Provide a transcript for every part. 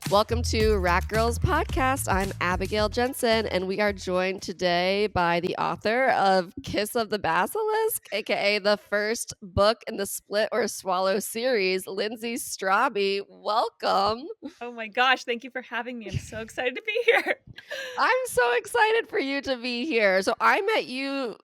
Welcome to Rat Girls Podcast. I'm Abigail Jensen, and we are joined today by the author of Kiss of the Basilisk, aka the first book in the Split or Swallow series, Lindsey Straube. Welcome. Oh my gosh, thank you for having me. I'm so excited to be here. I'm so excited for you to be here. So I met you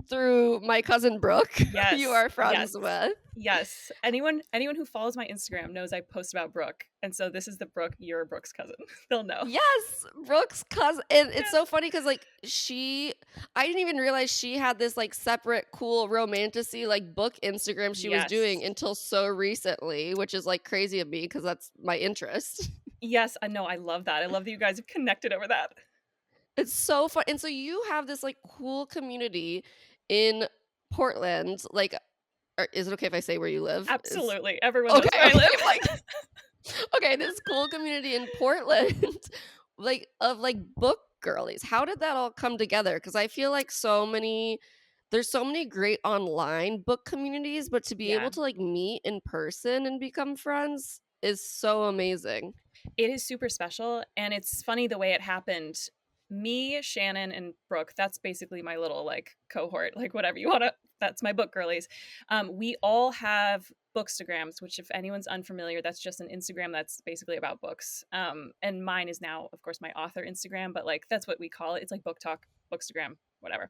through my cousin Brooke, Yes. you are friends with. Yes. Anyone who follows my Instagram knows I post about Brooke. And so this is the Brooke, you're Brooke's cousin. They'll know. Yes, Brooke's cousin. And it's so funny because I didn't even realize she had this separate cool romantasy book Instagram she was doing until so recently, which is crazy of me because that's my interest. Yes, I know. I love that. I love that you guys have connected over that. It's so fun. And so you have this cool community in Portland. Is it okay if I say where you live? Absolutely. Everyone knows where I live. Okay, this cool community in Portland, of book girlies. How did that all come together? Because I feel like there's so many great online book communities, but to be able to meet in person and become friends is so amazing. It is super special, and it's funny the way it happened. Me, Shannon, and Brooke, that's basically my little cohort, whatever you want to, that's my book girlies. We all have bookstagrams, which if anyone's unfamiliar, that's just an Instagram that's basically about books. And mine is now, of course, my author Instagram, but that's what we call it. It's like book talk, bookstagram, whatever.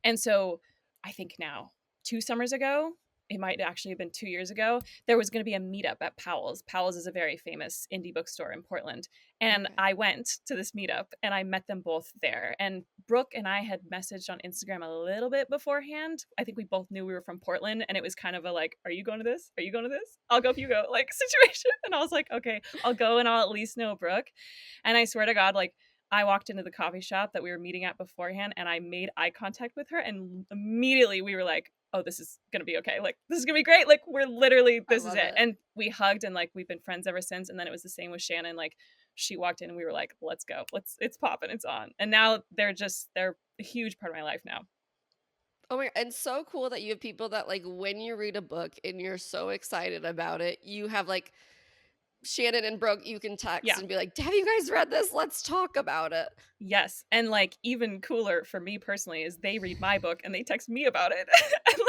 And so I think now 2 summers ago, it might actually have been 2 years ago, there was going to be a meetup at Powell's. Powell's is a very famous indie bookstore in Portland. And I went to this meetup and I met them both there. And Brooke and I had messaged on Instagram a little bit beforehand. I think we both knew we were from Portland, and it was kind of a are you going to this? Are you going to this? I'll go if you go, situation. And I was like, okay, I'll go and I'll at least know Brooke. And I swear to God, I walked into the coffee shop that we were meeting at beforehand and I made eye contact with her, and immediately we were like, oh, this is going to be okay. This is going to be great. We're literally, this is it. And we hugged and we've been friends ever since. And then it was the same with Shannon. She walked in and we were like, let's go. It's popping. It's on. And now they're a huge part of my life now. Oh my, and so cool that you have people that when you read a book and you're so excited about it, you have Shannon and Brooke, you can text and be like, have you guys read this? Let's talk about it. Yes. And even cooler for me personally is they read my book and they text me about it. And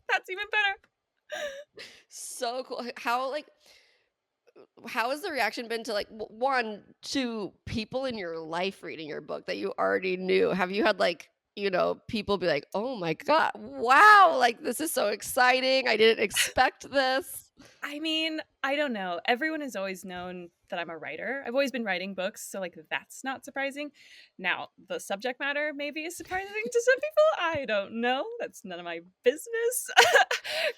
that's even better. So cool. How has the reaction been to one, to people in your life reading your book that you already knew? Have you had people be like, oh my God, wow, this is so exciting. I didn't expect this. I mean, I don't know. Everyone has always known that I'm a writer. I've always been writing books, so that's not surprising. Now, the subject matter maybe is surprising to some people. I don't know. That's none of my business.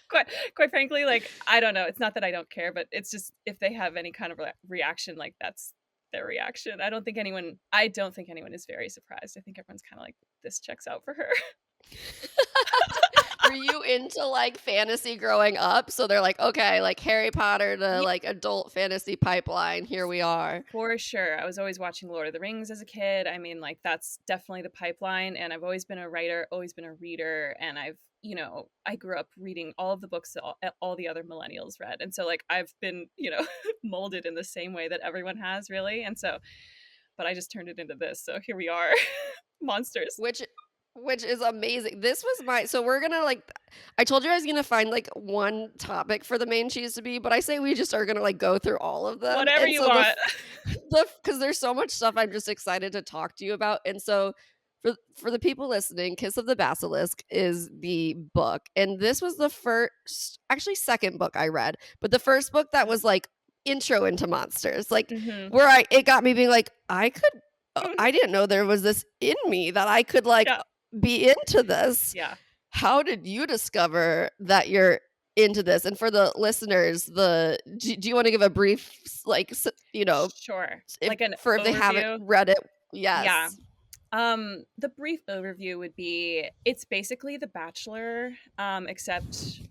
Quite frankly, I don't know. It's not that I don't care, but it's just if they have any kind of reaction, that's their reaction. I don't think anyone is very surprised. I think everyone's kind of this checks out for her. Were you into fantasy growing up? So they're okay, Harry Potter to adult fantasy pipeline. Here we are. For sure. I was always watching Lord of the Rings as a kid. I mean, that's definitely the pipeline. And I've always been a writer, always been a reader. And I grew up reading all of the books that all the other millennials read. And so I've been, molded in the same way that everyone has, really. And so, but I just turned it into this. So here we are. Monsters. Which is amazing. This was so we're gonna I told you I was gonna find one topic for the main cheese to be, but I say we just are gonna go through all of them. Whatever you want. Because there's so much stuff I'm just excited to talk to you about. And so for the people listening, Kiss of the Basilisk is the book. And this was the second book I read, but the first book that was intro into monsters. Where it got me being I didn't know there was this in me that I could be into this. Yeah. How did you discover that you're into this? And for the listeners, do you want to give a brief, Sure. if they haven't read it? Yes. Yeah. The brief overview would be, it's basically The Bachelor, except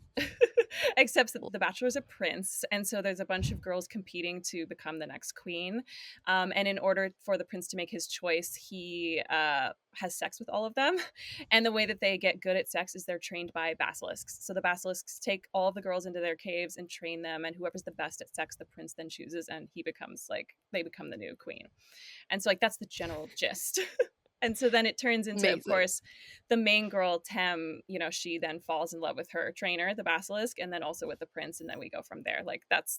Except that the Bachelor's a prince, and so there's a bunch of girls competing to become the next queen. And in order for the prince to make his choice, he has sex with all of them. And the way that they get good at sex is they're trained by basilisks. So the basilisks take all of the girls into their caves and train them, and whoever's the best at sex, the prince then chooses, and he becomes like they become the new queen. And so like that's the general gist. And so then it turns into, of Amazing. course, the main girl, Tem, she then falls in love with her trainer, the basilisk, and then also with the prince, and then we go from there. Like that's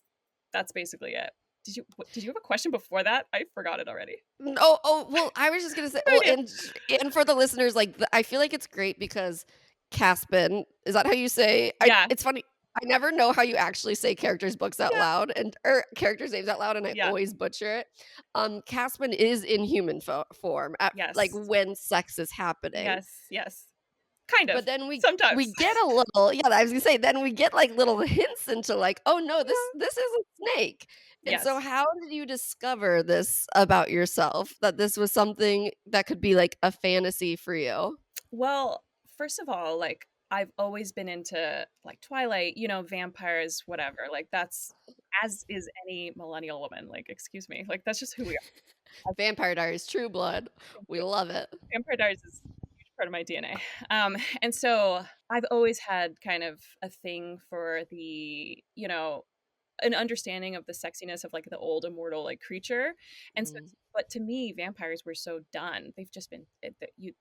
basically it. Did you have a question before that? I forgot it already. Well, I was just gonna say, No well, idea. and for the listeners, like, I feel like it's great because Caspin, is that how you say? Yeah. It's funny. I never know how you actually say characters' books out Yeah. loud and or characters' names out loud, and I Yeah. always butcher it. Caspin is in human form at like Yes. when sex is happening. Yes. Yes. Kind But of. then we Sometimes. get a little, yeah, I was gonna say, then we get, like, little hints into, like, "Oh, no, this Yeah. this is a snake." And so Yes. how did you discover this about yourself, that this was something that could be, like, a fantasy for you? Well, first of all, like I've always been into like Twilight, vampires, whatever. Like that's as is any millennial woman. Like, excuse me. Like that's just who we are. Vampire Diaries, True Blood. Thank We you. love it. Vampire Diaries is a huge part of my DNA. And so I've always had kind of a thing for an understanding of the sexiness of like the old immortal like creature. And so, Mm. but to me, vampires were so done. They've just been,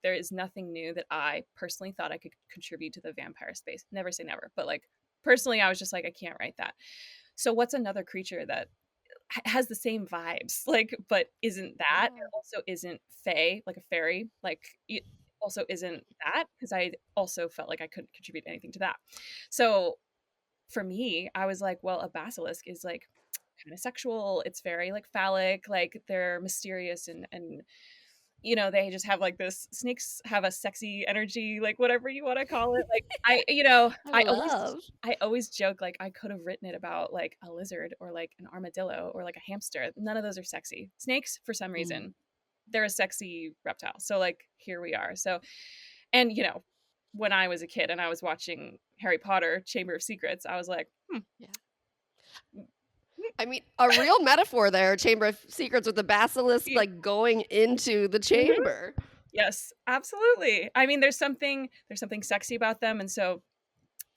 there is nothing new that I personally thought I could contribute to the vampire space. Never say never, but like personally, I was just like, I can't write that. So what's another creature that has the same vibes, like, but isn't that? Yeah. It also isn't fae, like a fairy, like it also isn't that because I also felt like I couldn't contribute anything to that. So for me, I was like, well, a basilisk is like kind of sexual. It's very like phallic, like they're mysterious and they just have like this snakes have a sexy energy, like whatever you want to call it. Like I I love. always joke like I could have written it about like a lizard or like an armadillo or like a hamster. None of those are sexy. Snakes, for some Mm. reason, they're a sexy reptile. So like here we are. So and when I was a kid and I was watching Harry Potter Chamber of Secrets, I was like, Yeah. I mean, a real metaphor there, Chamber of Secrets with the basilisk, "Hmm, like, going into the mhm." chamber. Yes, absolutely. I mean, there's something sexy about them, and so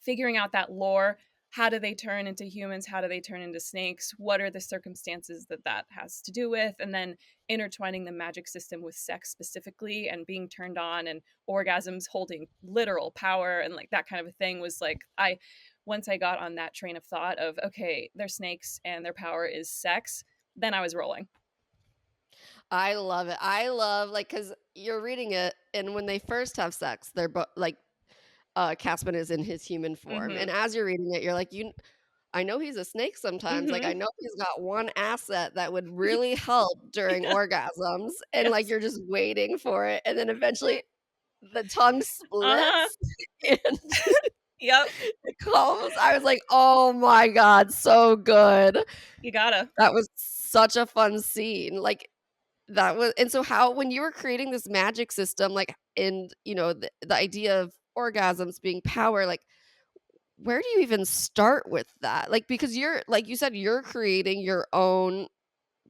figuring out that lore, how do they turn into humans? How do they turn into snakes? What are the circumstances that that has to do with? And then intertwining the magic system with sex specifically and being turned on and orgasms holding literal power and like that kind of a thing was like once I got on that train of thought of okay, they're snakes and their power is sex, then I was rolling. I love it. I love, like, because 'cause you're reading it, and when they first have sex, they're like, Caspian is in his human form, and Mhm. as you're reading it, you're like, I know he's a snake sometimes, like, I Mhm. know he's got one asset that would really help during Yeah. orgasms, and, like, Yes. you're just waiting for it, and then eventually the tongue Uh-huh. splits, and Yep. it comes. I was like, "Oh my god, so good." You gotta. That was such a fun scene, like, that was and so how when you were creating this magic system, like, and, the idea of orgasms being power, like, where do you even start with that? Like, because you're like you said, you're creating your own,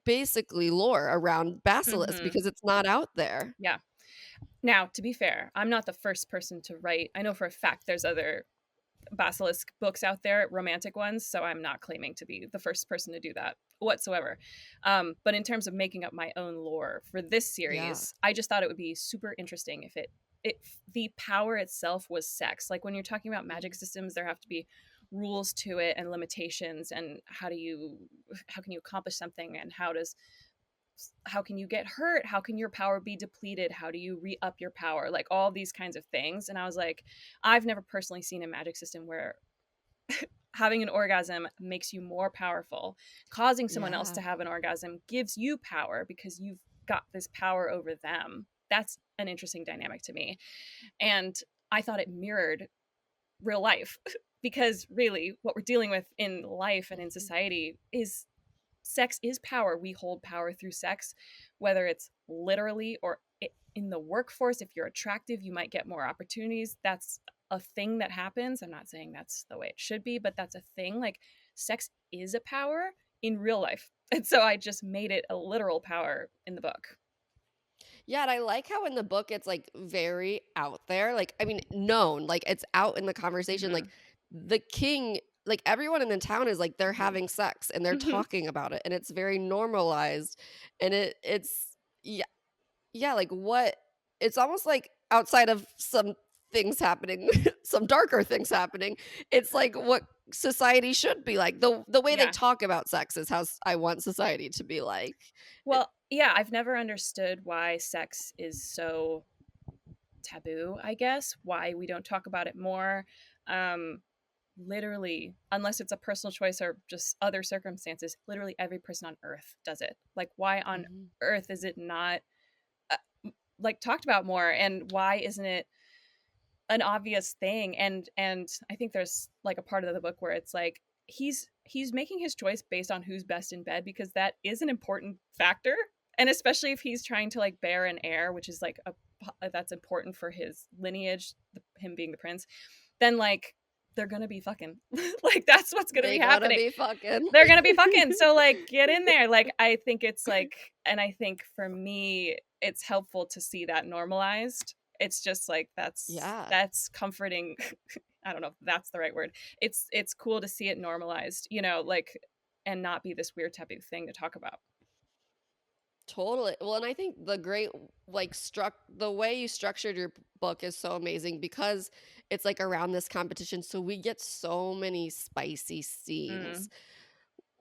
basically, lore around Basilisk Mhm. because it's not out there. Yeah. Now, to be fair, I'm not the first person to write. I know for a fact there's other Basilisk books out there, romantic ones, so I'm not claiming to be the first person to do that whatsoever. But in terms of making up my own lore for this Yeah. series, I just thought it would be super interesting if it the power itself was sex. Like when you're talking about magic Mhm. systems, there have to be rules to it and limitations and how can you accomplish something and how can you get hurt? How can your power be depleted? How do you re up your power? Like all these kinds of things. And I was like, I've never personally seen a magic system where having an orgasm makes you more powerful. Causing someone else Yeah. to have an orgasm gives you power because you've got this power over them. That's an interesting dynamic to me. And I thought it mirrored real life because really what we're dealing with in life and in Mhm. society is sex is power. We hold power through sex, whether it's literally or in the workforce. If you're attractive, you might get more opportunities. That's a thing that happens. I'm not saying that's the way it should be, but that's a thing. Like, sex is a power in real life. And so I just made it a literal power in the book. Yeah, and I like how in the book it's like very out there. Like, I mean, known, like it's out in the conversation. Hmm. Like the king, like everyone in the town is like they're Hmm. having sex and they're Hmm. talking about it and it's very normalized. And it's yeah, yeah, like what it's almost like outside of some things happening, some darker things happening. It's like what society should be like. The way they Yeah. talk about sex is how I want society to be like. It, Well, yeah, I've never understood why sex is so taboo, I guess, why we don't talk about it more. Um, Literally, unless it's a personal choice or just other circumstances, literally every person on earth does it. Like, why on mhm. earth is it not uh, like talked about more, and why isn't it an obvious thing? And I think there's like a part of the book where it's like he's making his choice based on who's best in bed, because that is an important factor, and especially if he's trying to like bear an heir, which is like a that's important for his lineage, him being the prince, then like they're gonna be fucking like that's what's gonna be They gotta happening. be fucking. They're gonna be fucking, so like get in there. Like, I think it's like, and I think for me it's helpful to see that normalized. It's just like Yeah, that's comforting. I don't know if that's the right word. It's cool to see it normalized, like, and not be this weird taboo thing to talk about. totally. Well, and I think the great like struck the way you structured your book is so amazing because it's like around this competition, so we get so many spicy Mm. scenes.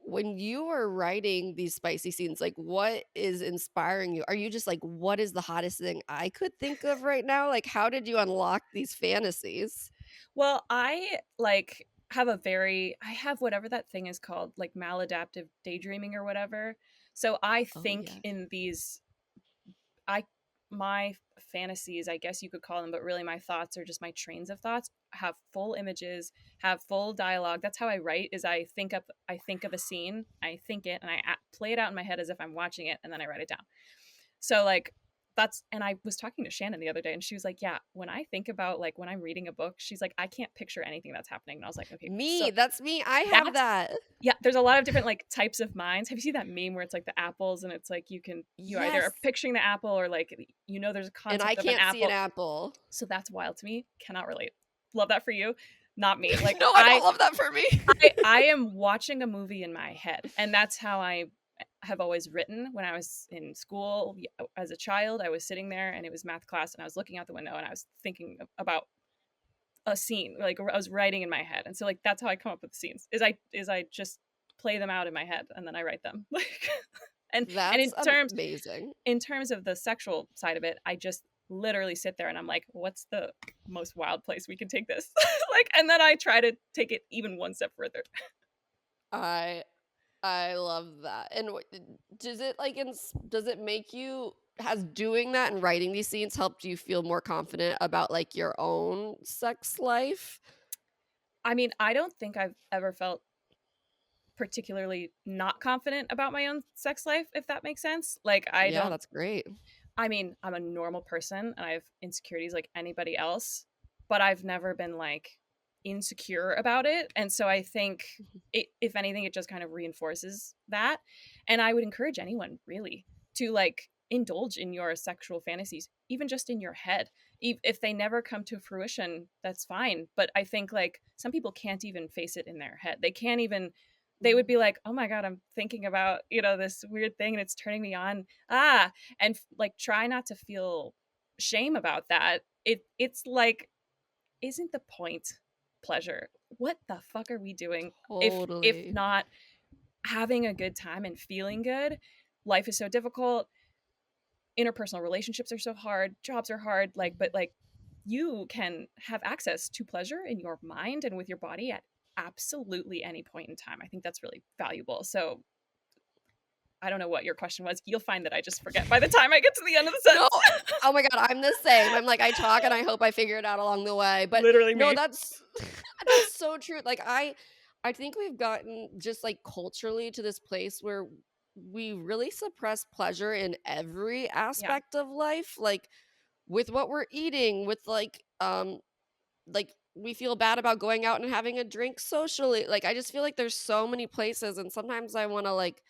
When you are writing these spicy scenes, like what is inspiring you? Are you just like, what is the hottest thing I could think of right now? Like, how did you unlock these fantasies? Well, I like I have whatever that thing is called, like maladaptive daydreaming or whatever. So I Oh think yes. in these I my fantasies, I guess you could call them, but really my thoughts are just my trains of thoughts, have full images, have full dialogue. That's how I write, is I think of a scene, I think it, and play it out in my head as if I'm watching it, and then I write it down. So like and I was talking to Shannon the other day and she was like, "Yeah, when I think about like when I'm reading a book, she's like, I can't picture anything that's happening." And I was like, "Okay, so Me, that's me. I have that's that. yeah, there's a lot of different like types of minds." Have you seen that meme where it's like the apples and it's like you either Yes. are picturing the apple or like there's a And I concept of an can't see an apple. apple. So that's wild to me. Cannot relate. Love that for you. Not me. Like No, I don't love that for me. I am watching a movie in my head, and that's how I have always written. When I was in school as a child, I was sitting there and it was math class and I was looking out the window and I was thinking about a scene. Like, I was writing in my head. And so like that's how I come up with the scenes. Is I just play them out in my head and then I write them. Like, and That's amazing. in terms of the sexual side of it, I just literally sit there and I'm like, what's the most wild place we can take this? Like, and then I try to take it even one step further. I I love that. And does it like does it make you has doing that and writing these scenes helped you feel more confident about like your own sex life? I mean, I don't think I've ever felt particularly not confident about my own sex life, if that makes sense. Like, Yeah, that's great. I mean, I'm a normal person and I have insecurities like anybody else, but I've never been like insecure about it. And so I think if anything, it just kind of reinforces that. And I would encourage anyone really to like indulge in your sexual fantasies, even just in your head. If they never come to fruition, that's fine. But I think like some people can't even face it in their head. They can't even, they would Mhm. be like, oh my God, I'm thinking about, this weird thing and it's turning me on. Ah, and like try not to feel shame about that. It's like, isn't the point pleasure? What the fuck are we doing if Totally. not having a good time and feeling good? Life is so difficult, interpersonal relationships are so hard, jobs are hard, like, but Mhm. like you can have access to pleasure in your mind and with your body at absolutely any point in time. I think that's really valuable. So I don't know what your question was. You'll find that I just forget by the time I get to the end of the No. sentence. Oh my god, I'm the same. I'm like I talk and I hope I figure it out along the way. But Literally no, me. that's that's so true. Like I think we've gotten just like culturally to this place where we really suppress pleasure in every Yeah. aspect of life. Like with what we're eating, with like like we feel bad about going out and having a drink socially. Like I just feel like there's so many places, and sometimes I want to like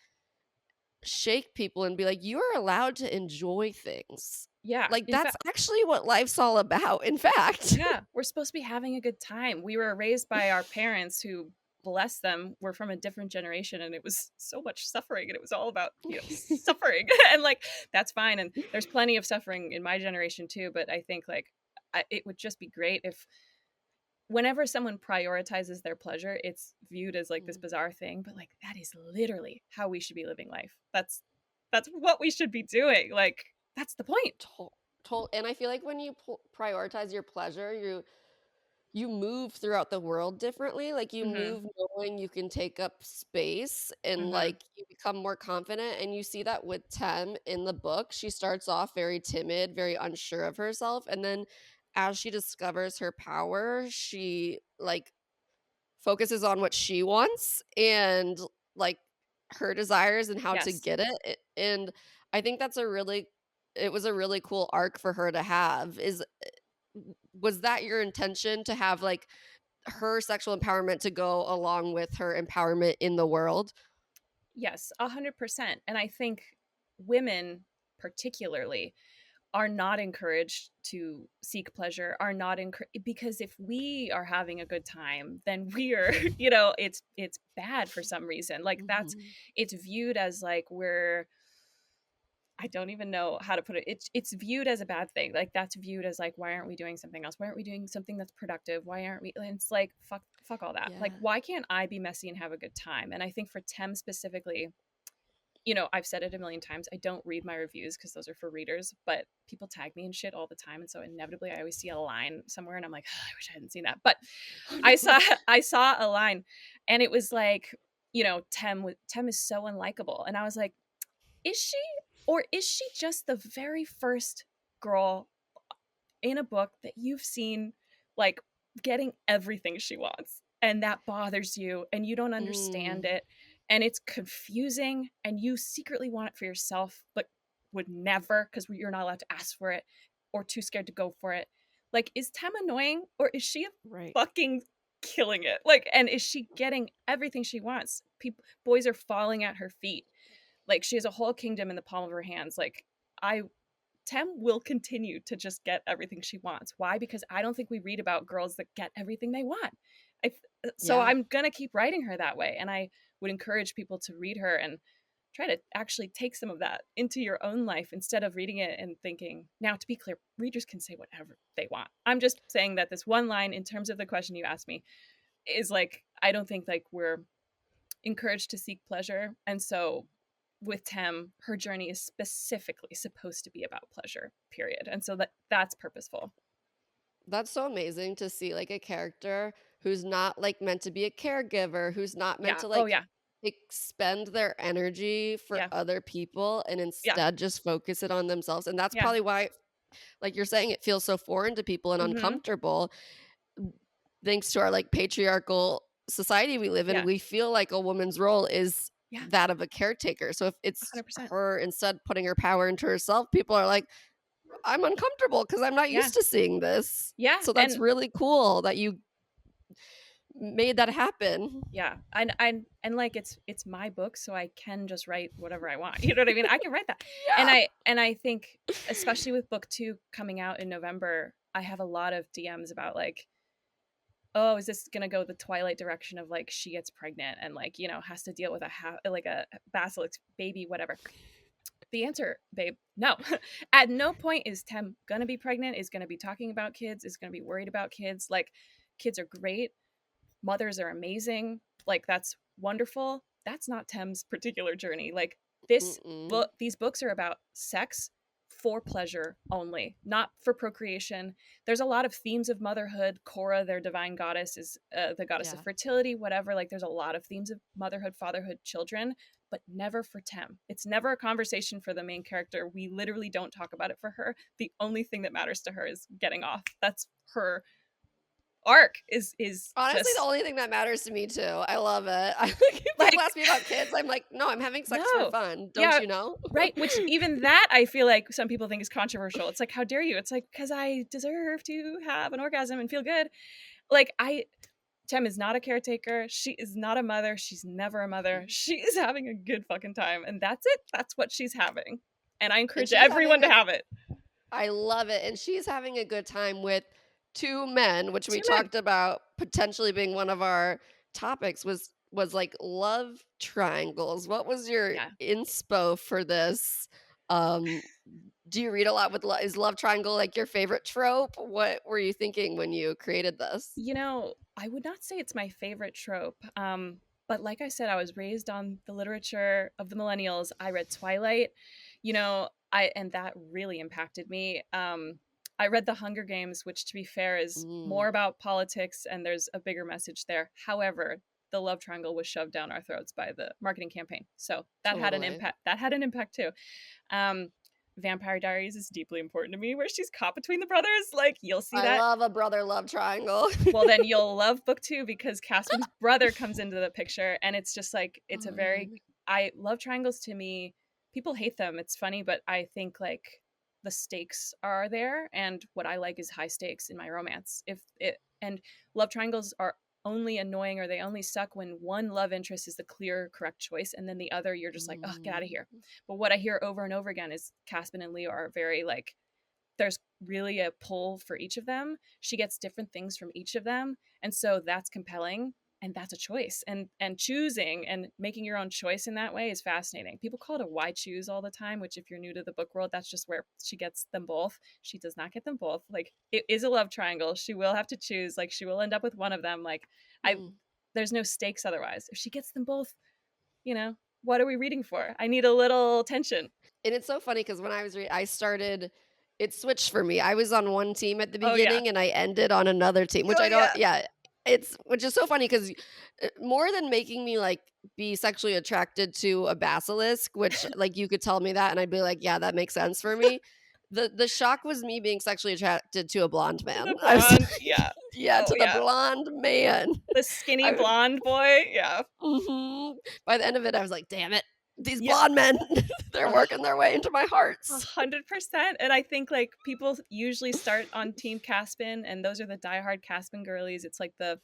shake people and be like, "You are allowed to enjoy things." Yeah. Like In that's fact, actually what life's all about, in fact. yeah, we're supposed to be having a good time. We were raised by our parents who, bless them, were from a different generation, and it was so much suffering, and it was all about, suffering. And like that's fine, and there's plenty of suffering in my generation too, but I think like it would just be great if whenever someone prioritizes their pleasure, it's viewed as like this bizarre thing, but like that is literally how we should be living life. That's what we should be doing. Like that's the point. To- and I feel like when you prioritize your pleasure, you move throughout the world differently. Like you Mhm. move knowing you can take up space, and Mhm. like you become more confident, and you see that with Tem in the book. She starts off very timid, very unsure of herself, and then as she discovers her power, she like focuses on what she wants and like her desires and how to Yes. get it. And I think that's a really it was a really cool arc for her to have. Was that your intention, to have like her sexual empowerment to go along with her empowerment in the world? Yes, 100%. And I think women particularly are not encouraged to seek pleasure, are not because if we are having a good time, then we are, it's bad for some reason. Like that's Mhm. it's viewed as like we're I don't even know how to put it. It's viewed as a bad thing. Like that's viewed as like, why aren't we doing something else? Why aren't we doing something that's productive? Why aren't we? And it's like fuck all that. Like Yeah. why can't I be messy and have a good time? And I think for Tem specifically, I've said it a million times. I don't read my reviews because those are for readers, but people tag me and shit all the time, and so inevitably I always see a line somewhere, and I'm like, I wish I hadn't seen that. But I saw I saw a line, and it was like, Tem is so unlikable, and I was like, is she, or is she just the very first girl in a book that you've seen like getting everything she wants, and that bothers you and you don't understand Mm, it, and it's confusing, and you secretly want it for yourself but would never because you're not allowed to ask for it or too scared to go for it. Like, is Tem annoying, or is she right. fucking killing it? Like, and is she getting everything she wants? People, boys are falling at her feet. Like, she has a whole kingdom in the palm of her hands. Like, I Tem will continue to just get everything she wants. Why? Because I don't think we read about girls that get everything they want. So Yeah. I'm gonna keep writing her that way, and I would encourage people to read her and try to actually take some of that into your own life instead of reading it and thinking. Now, to be clear, readers can say whatever they want. I'm just saying that this one line, in terms of the question you asked me, is like, I don't think like we're encouraged to seek pleasure, and so with Tem, her journey is specifically supposed to be about pleasure, period. And so that's purposeful. That's so amazing to see like a character who's not like meant to be a caregiver, who's not meant Yeah. to Oh like yeah. expend their energy for Yeah. other people and Yeah. instead just focus it on themselves. And that's Yeah. probably why, like you're saying, it feels so foreign to people and Mhm. uncomfortable, thanks to our like patriarchal society we live in. Yeah. We feel like a woman's role is Yeah. that of a caretaker. So if it's 100%. her instead putting her power into herself, people are like, I'm uncomfortable because I'm not Yeah. used to seeing this. Yeah. So that's And really cool that you made that happen. yeah. And like it's my book, so I can just write whatever I want. You know what I mean? I can write that. And Yeah. I think especially with book 2 coming out in November, I have a lot of DMs about like, oh, is this gonna go the Twilight direction of like she gets pregnant and like has to deal with like a basilisk baby, whatever. The answer, babe, no. At no point is Tem gonna be pregnant, is gonna be talking about kids, is gonna be worried about kids. Like, kids are great, mothers are amazing, like that's wonderful. That's not Tem's particular journey. Like, Mm-mm. these books are about sex for pleasure only, not for procreation. There's a lot of themes of motherhood. Cora, their divine goddess, is the goddess of Yeah. fertility, whatever. Like, there's a lot of themes of motherhood, fatherhood, children, but never for Tem. It's never a conversation for the main character. We literally don't talk about it for her. The only thing that matters to her is getting off. That's her arc is Honestly, the just only thing that matters to me too. I love it. People like, ask me about kids, I'm like, "No, I'm having sex for no. fun. Don't Yeah, you know?" right, which even that I feel like some people think is controversial. It's like, how dare you? It's like, because I deserve to have an orgasm and feel good. Like, Tem is not a caretaker. She is not a mother. She's never a mother. She is having a good fucking time. And that's it. That's what she's having. And I And encourage she's everyone having to a have it. I love it, and she's having a good time with 2 men, which we Two men. talked about potentially being one of our topics was, like, love triangles. What was your Yeah. inspo for this? Um, do you read a lot with lo is love triangle, like, your favorite trope? What were you thinking when you created this? You know, I would not say it's my favorite trope. But like I said, I was raised on the literature of the millennials. I read Twilight, and that really impacted me. I read The Hunger Games, which to be fair is Mm, more about politics and there's a bigger message there. However, the love triangle was shoved down our throats by the marketing campaign. So that had an totally. impact. That had an impact too. Um, Vampire Diaries is deeply important to me, where she's caught between the brothers. Like, you'll see I that. love a brother love triangle. Well, then you'll love book 2 because Caspian's brother comes into the picture, and it's just like, it's a Oh, very, man. I love triangles. To me, people hate them. It's funny, but I think like the stakes are there, and what I like is high stakes in my romance. If it and love triangles are only annoying, or they only suck when one love interest is the clear correct choice, and then the other you're just like, oh, get out of Mm. here. But what I hear over and over again is Caspian and Leo are very like, there's really a pull for each of them. She gets different things from each of them. And so that's compelling, and that's a choice. And choosing and making your own choice in that way is fascinating. People call it a why choose all the time, which if you're new to the book world, that's just where she gets them both. She does not get them both. Like, it is a love triangle. She will have to choose. Like, she will end up with one of them. Like, I Mm. there's no stakes otherwise. If she gets them both, what are we reading for? I need a little tension. And it's so funny because when I was I started it switched for me. I was on one team at the Oh yeah. beginning and I ended on another team, which Oh I don't yeah. yeah, it's which is so funny because more than making me, like, be sexually attracted to a basilisk, which, like, you could tell me that and I'd be like, "Yeah, that makes sense for me." The shock was me being sexually attracted to a blonde man. The I was blonde, like yeah. yeah, Oh, to the yeah. blonde man. The skinny I blonde boy, yeah. Mhm. By the end of it, I was like, "Damn it. These Yeah, blonde men, they're ugh, working their way into my hearts." 100%, and I think, like, people usually start on Team Caspian, and those are the diehard Caspian girlies. It's like the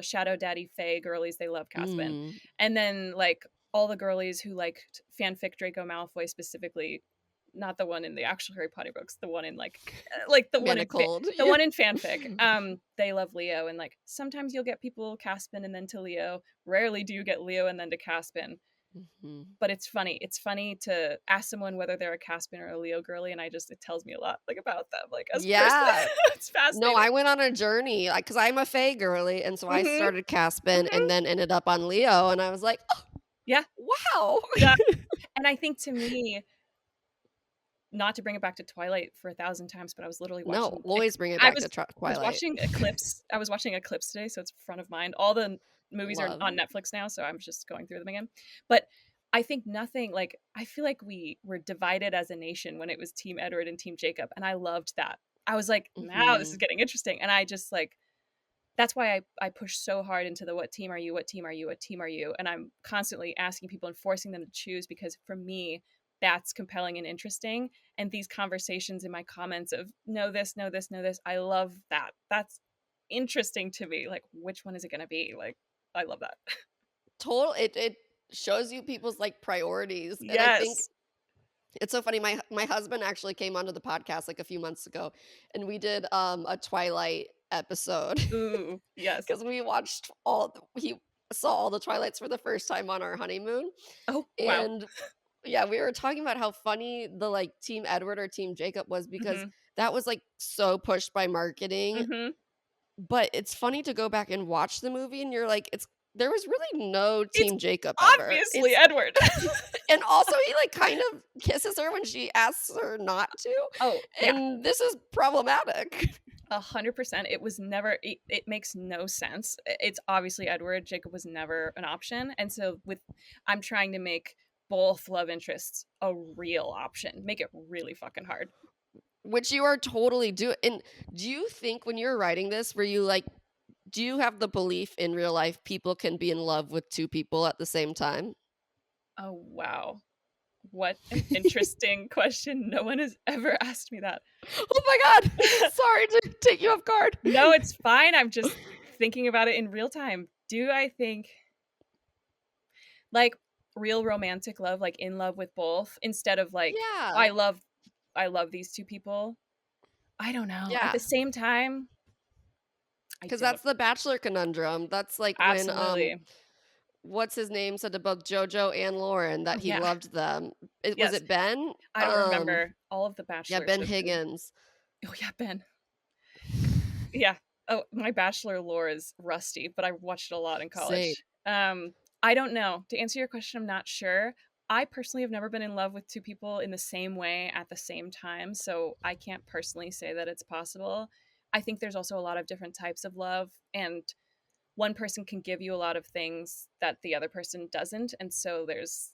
Shadow Daddy Fae girlies, they love Caspian. Mm. And then, like, all the girlies who liked fanfic Draco Malfoy specifically, not the one in the actual Harry Potter books, the one in, like, the one in Manacled. the Yeah. one in fanfic, they love Leo, and, like, sometimes you'll get people Caspian and then to Leo. Rarely do you get Leo and then to Caspian. Mhm. But it's funny. It's funny to ask someone whether they're a Caspian or a Leo girly, and it tells me a lot, like, about them, like, as a person. Yeah. It's No, fascinating. I went on a journey, like, because 'cause I'm a Fae girly, and so I Mhm. started Caspin Mhm. and then ended up on Leo, and I was like, "Oh, Yeah. wow." Yeah. And I think, to me, not to bring it back to Twilight for 1,000 times, but I was literally No, watching always bring it I back to was I was Twilight. watching Eclipse. I was watching Eclipse today, so it's front of mind. All the movies are Love. on Netflix now, so I'm just going through them again. But I think nothing, like, I feel like we were divided as a nation when it was Team Edward and Team Jacob, and I loved that. I was like, "Now this is Mhm. getting interesting." And I just, like, that's why I push so hard into the what team are you? What team are you? What team are you? And I'm constantly asking people and forcing them to choose, because for me, that's compelling and interesting. And these conversations in my comments of know this, know this, know this, I love that. That's interesting to me. Like, which one is it going to be? Like, I love that. Total it shows you people's, like, priorities, and I think Yes. it's so funny, my husband actually came onto the podcast, like, a few months ago, and we did, a Twilight episode Ooh, yes. because we watched all he saw all the Twilights for the first time on our honeymoon, Oh, wow. and yeah, we were talking about how funny the, like, Team Edward or Team Jacob was because Mm-hmm. that was, like, so pushed by marketing, Mm-hmm. but it's funny to go back and watch the movie and you're like, "It's there was really no It's Team Jacob ever." obviously Edward. And also he, like, kind of kisses her when she asks her not to, Oh, yeah. and this is problematic. 100%. It was never, it makes no sense. It's obviously Edward. Jacob was never an option. And so, I'm trying to make both love interests a real option, make it really fucking hard. which you are totally doing. And do you think when you're writing this, were you like, do you have the belief in real life people can be in love with two people at the same time? Oh, wow. What an interesting question. No one has ever asked me that. Oh my god! Sorry to take you off guard. No, it's fine. I'm just thinking about it in real time. Do I think like real romantic love, like in love with both, instead of like Yeah, I love these two people? I don't know. At yeah. the same time, I Because don't. that's the Bachelor conundrum. That's like when Absolutely. what's his name said to both JoJo and Lauren that Oh, he yeah. loved them. Was Yes. it Ben? I don't remember. All of the Yeah, Bachelors Ben have been. Higgins. Oh, yeah, Ben. Yeah. Oh, my Bachelor lore is rusty, but I watched it a lot in Same. college. I don't know. To answer your question, I'm not sure. I personally have never been in love with two people in the same way at the same time, so I can't personally say that it's possible. I think there's also a lot of different types of love, and one person can give you a lot of things that the other person doesn't, and so there's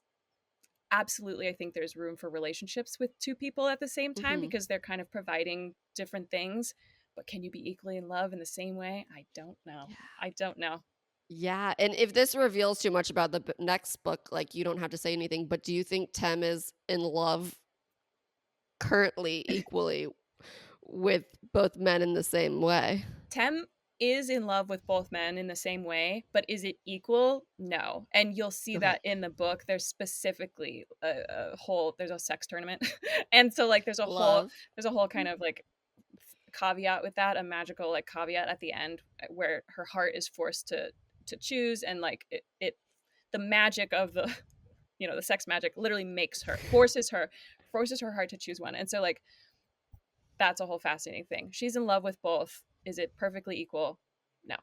absolutely, I think there's room for relationships with two people at the same time Mhm. because they're kind of providing different things. But can you be equally in love in the same way? I don't know. Yeah. I don't know. Yeah, and if this reveals too much about the next book, like, you don't have to say anything, but do you think Tem is in love currently equally with both men in the same way? Tem is in love with both men in the same way, but is it equal? No. And you'll see Okay. that in the book. There's specifically a whole there's a sex tournament. And so like Love. there's a whole kind of like caveat with that, a magical like caveat at the end where her heart is forced to choose, and like it the magic of the the sex magic literally makes her forces her heart to choose one. And so like that's a whole fascinating thing. She's in love with both. Is it perfectly equal? No.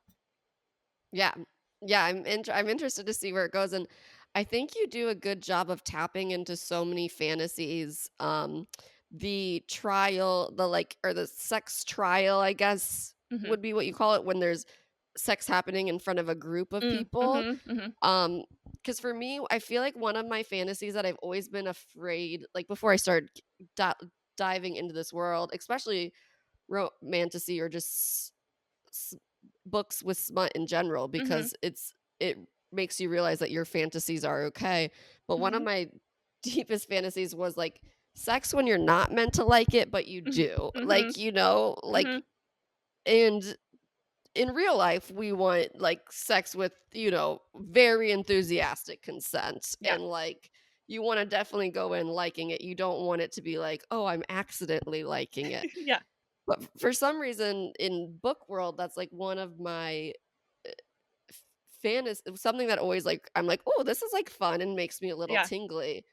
Yeah. Yeah, I'm interested to see where it goes, and I think you do a good job of tapping into so many fantasies. The trial, the like or the sex trial, I guess, Mhm. would be what you call it when there's sex happening in front of a group of Mm, people. mhm, mhm, Because for me, I feel like one of my fantasies that I've always been afraid, like before I started di- diving into this world, especially romantasy or just s- books with smut in general, mhm, because it makes you realize that your fantasies are okay. But one of mhm, my deepest fantasies was like sex when you're not meant to like it, but you mhm, do. mhm, Like, like, mhm. and in real life we want like sex with very enthusiastic consent, Yeah. and like you want to definitely go in liking it. You don't want it to be like, oh, I'm accidentally liking it. Yeah. But for some reason in book world, that's like one of my fantasy, something that always like I'm like, oh, this is like fun and makes me a little Yeah. tingly.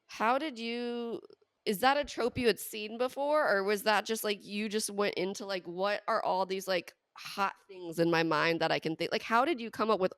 How did you Is that a trope you had seen before, or was that just like you just went into like, what are all these like hot things in my mind that I can think? Like, how did you come up with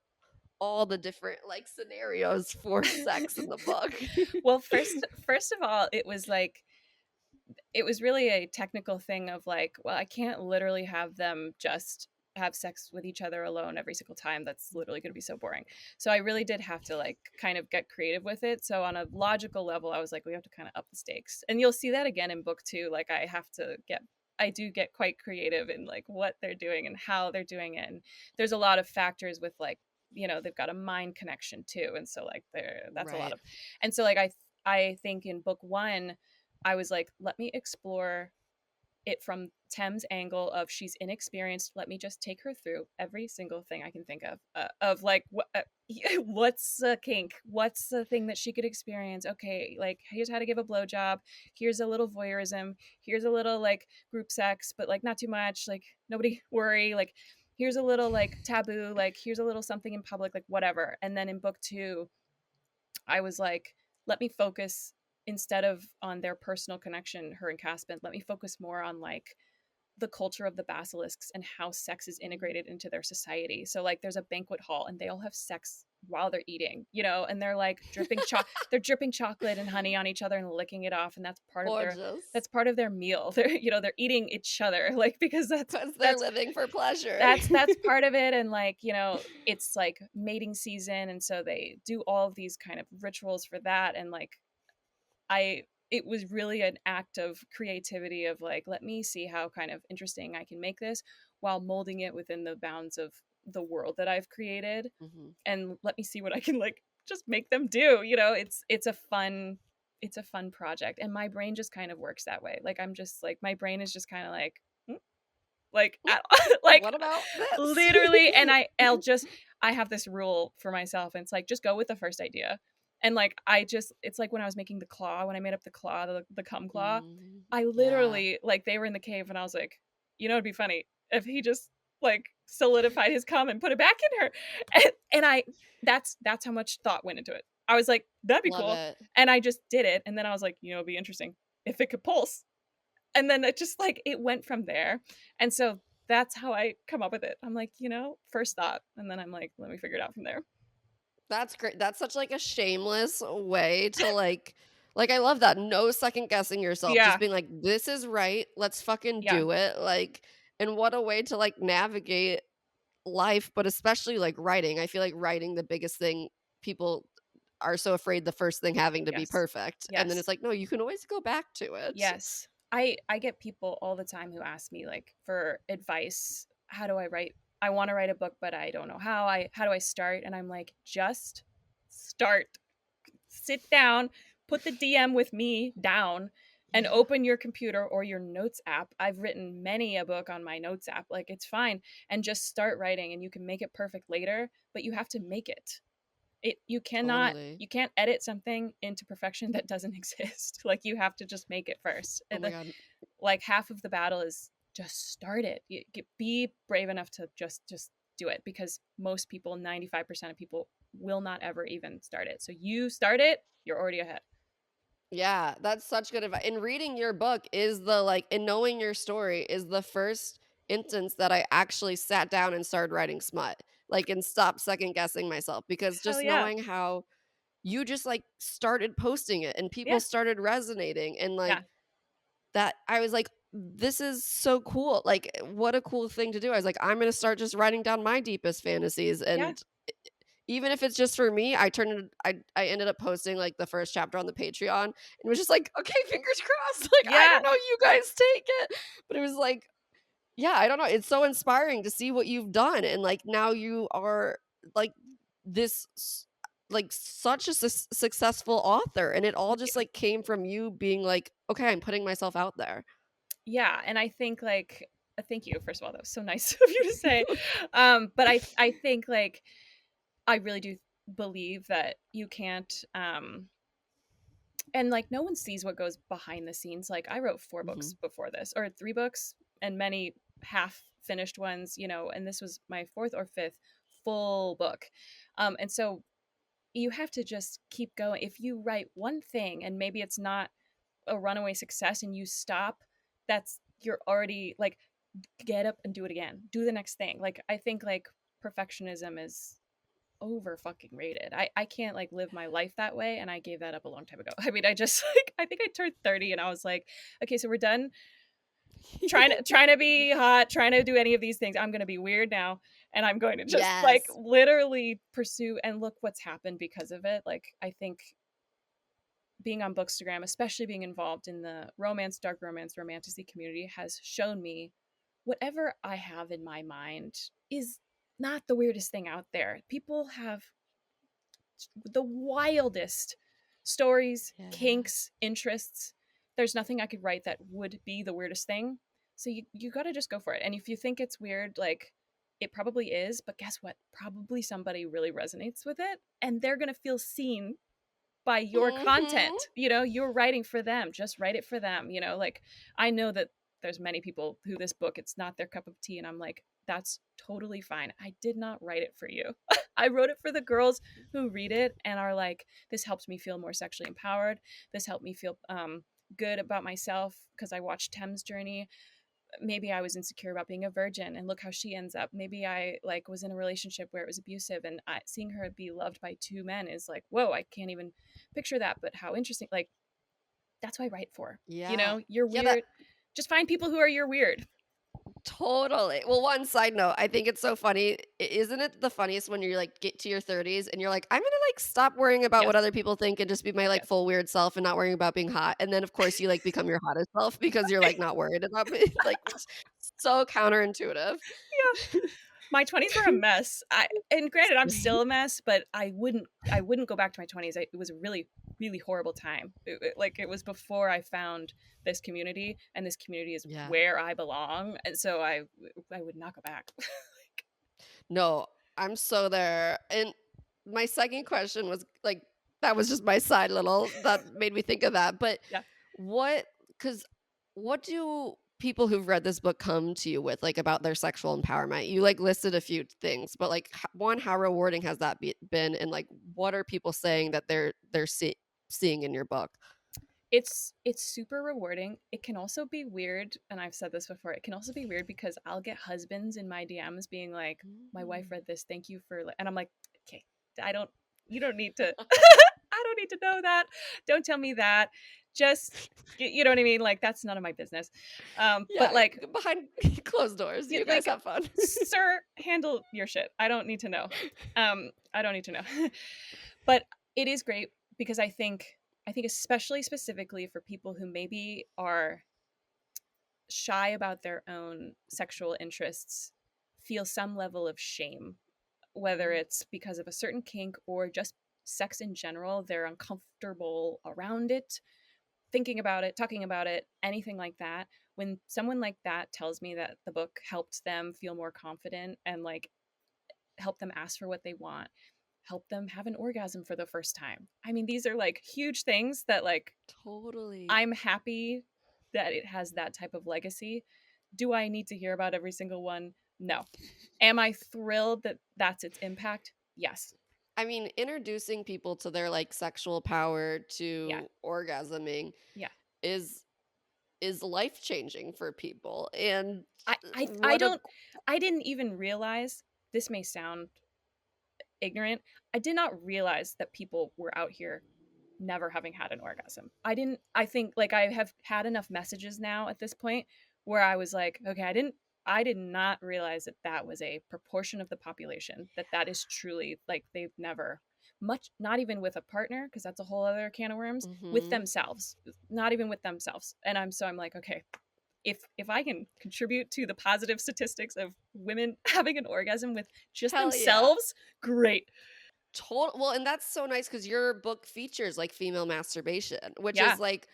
all the different like scenarios for sex in the book? Well, first of all, it was really a technical thing of like, well, I can't literally have them just have sex with each other alone every single time. That's literally going to be so boring. So I really did have to like kind of get creative with it. So on a logical level, I was like, we have to kind of up the stakes. And you'll see that again in book 2. Like I do get quite creative in like what they're doing and how they're doing it. And there's a lot of factors with like, they've got a mind connection too. And so like that's a lot Right. of, and so like I think in book 1 I was like, let me explore it from Tem's angle of she's inexperienced. Let me just take her through every single thing I can think of like what's a kink, what's the thing that she could experience. Okay, like here's how to give a blowjob. Here's a little voyeurism. Here's a little like group sex, but like not too much. Like nobody worry. Like here's a little like taboo. Like here's a little something in public. Like whatever. And then in book 2, I was like, let me focus instead of on their personal connection, her and Caspin, let me focus more on like the culture of the basilisks and how sex is integrated into their society. So like there's a banquet hall and they all have sex while they're eating, and they're like they're dripping chocolate and honey on each other and licking it off, and Gorgeous. that's part of their meal. They're eating each other like because Because they're that's living for pleasure. that's part of it. And like it's like mating season, and so they do all of these kind of rituals for that. And like i it was really an act of creativity of like, let me see how kind of interesting I can make this while molding it within the bounds of the world that I've created, Mhm. and let me see what I can like just make them do. You know, it's a fun project, and my brain just kind of works that way. Like I'm just like my brain is just kind of like like Mm, like what about this? literally, and I'll just I have this rule for myself, and it's like just go with the first idea. And like I just it's like when I was making the claw, when I made up the claw, the cum claw, Mm, I yeah. literally like they were in the cave and I was like, you know, it'd be funny if he just like solidified his cum and put it back in her. And I that's how much thought went into it. I was like, that'd be Love cool. it. And I just did it. And then I was like, you know, it'd be interesting if it could pulse. And then it just like it went from there. And so that's how I come up with it. I'm like, you know, first thought. And then I'm like, let me figure it out from there. That's great. That's such like a shameless way to like I love that. No second guessing yourself. Just Yeah. being like, this is right. Let's fucking Yeah. do it. Like, and what a way to like navigate life, but especially like writing. I feel like writing the biggest thing people are so afraid the first thing having to be Yes. perfect. And then it's Yes. like, no, you can always go back to it. Yes. I get people all the time who ask me like for advice. How do I write? I want to write a book, but I don't know how. How do I start? And I'm like, just start. Sit down, put the DM with me down and Yeah. open your computer or your notes app. I've written many a book on my notes app. Like it's fine, and just start writing, and you can make it perfect later, but you have to make it. Totally. You can't edit something into perfection that doesn't exist. Like you have to just make it first. Oh my God. Like half of the battle is just start it. Be brave enough to just do it, because most people, 95% of people, will not ever even start it. So you start it, you're already ahead. Yeah, that's such good advice. And reading your book is the like, and knowing your story is the first instance that I actually sat down and started writing smut, like, and stopped second guessing myself because Hell just yeah. knowing how you just like started posting it and people Yeah. started resonating and like Yeah. that, I was like, this is so cool. Like, what a cool thing to do. I was like, I'm going to start just writing down my deepest fantasies. Yeah. And even if it's just for me, I ended up posting like the first chapter on the Patreon and it was just like, okay, fingers crossed. Like I Yeah. don't know you guys take it. But it was like, yeah, I don't know. It's so inspiring to see what you've done. And like now you are like this like such a successful author and it all Thank just you. like came from you being like, okay, I'm putting myself out there. Yeah, and I think like thank you, first of all. That was so nice of you to say. But I think like I really do believe that you can't and like no one sees what goes behind the scenes. Like I wrote 4 books Mhm. before this, or 3 books, and many half finished ones, you know, and this was my fourth or fifth full book. And so you have to just keep going. If you write one thing and maybe it's not a runaway success and you stop, that's you're already like get up and do it again. Do the next thing. Like I think like perfectionism is over fucking rated. I can't like live my life that way, and I gave that up a long time ago. I mean, I just like I think I turned 30 and I was like, okay, so we're done trying to be hot, trying to do any of these things. I'm going to be weird now, and I'm going to just like Yes. literally pursue, and look what's happened because of it. Like I think being on Bookstagram, especially being involved in the romance, dark romance, romantasy community, has shown me whatever I have in my mind is not the weirdest thing out there. People have the wildest stories, Yeah. kinks, interests. There's nothing I could write that would be the weirdest thing. So you got to just go for it. And if you think it's weird, like it probably is, but guess what? Probably somebody really resonates with it and they're going to feel seen by your Mhm. content. You know, you're writing for them. Just write it for them. You know, like I know that there's many people who this book, it's not their cup of tea. And I'm like, that's totally fine. I did not write it for you. I wrote it for the girls who read it and are like, this helps me feel more sexually empowered. This helped me feel good about myself because I watched Tem's journey. Maybe I was insecure about being a virgin and look how she ends up. Maybe I like was in a relationship where it was abusive and seeing her be loved by 2 men is like, whoa, I can't even picture that, but how interesting. Like that's what I write for. You Yeah. know, you're Yeah, that weird. Just find people who are you're weird. Totally. Well, one side note, I think it's so funny. Isn't it the funniest when you're like get to your 30s and you're like, I'm gonna like stop worrying about Yes, what other people think and just be my like yes. full weird self and not worrying about being hot. And then of course you like become your hottest self because you're like not worried about being like so counterintuitive. Yeah. My 20s were a mess. And granted, I'm still a mess, but I wouldn't go back to my 20s. It was a really, really horrible time. Like, it was before I found this community, and this community is Yeah. where I belong, and so I would not go back. No, I'm so there. And my second question was like, that was just my side little that made me think of that. But Yeah. what, because what do people who've read this book come to you with, like about their sexual empowerment? You like listed a few things, but like one, how rewarding has that been? And like, what are people saying that they're seeing in your book? It's super rewarding. It can also be weird, and I've said this before. It can also be weird because I'll get husbands in my DMs being like, "My wife Mm. read this. Thank you for," and I'm like, "Okay, I don't. You don't need to. I don't need to know that. Don't tell me that. Just you know what I mean. Like, that's none of my business." But Yeah, like, behind closed doors. You guys like, have fun. sir, handle your shit. I don't need to know. I don't need to know. But it is great because I think especially specifically for people who maybe are shy about their own sexual interests, feel some level of shame, whether Mhm. it's because of a certain kink or just sex in general. They're uncomfortable around it, thinking about it, talking about it, anything like that. When someone like that tells me that the book helped them feel more confident and like help them ask for what they want, help them have an orgasm for the first time. I mean, these are like huge things that like Totally. I'm happy that it has that type of legacy. Do I need to hear about every single one? No. Am I thrilled that that's its impact? Yes. I mean, introducing people to their like sexual power Yeah. to orgasming Yeah. is is life changing for people. And I what a don't I didn't even realize, this may sound ignorant. I did not realize that people were out here never having had an orgasm. I think like I have had enough messages now at this point where I was like, okay, I did not realize that that was a proportion of the population, that is truly like they've never much, not even with a partner, because that's a whole other can of worms, with Mhm. themselves, not even with themselves. And I'm like, okay, if I can contribute to the positive statistics of women having an orgasm with just Hell yeah. themselves, great. Total well, and that's so nice because your book features like female masturbation, which Yeah. is like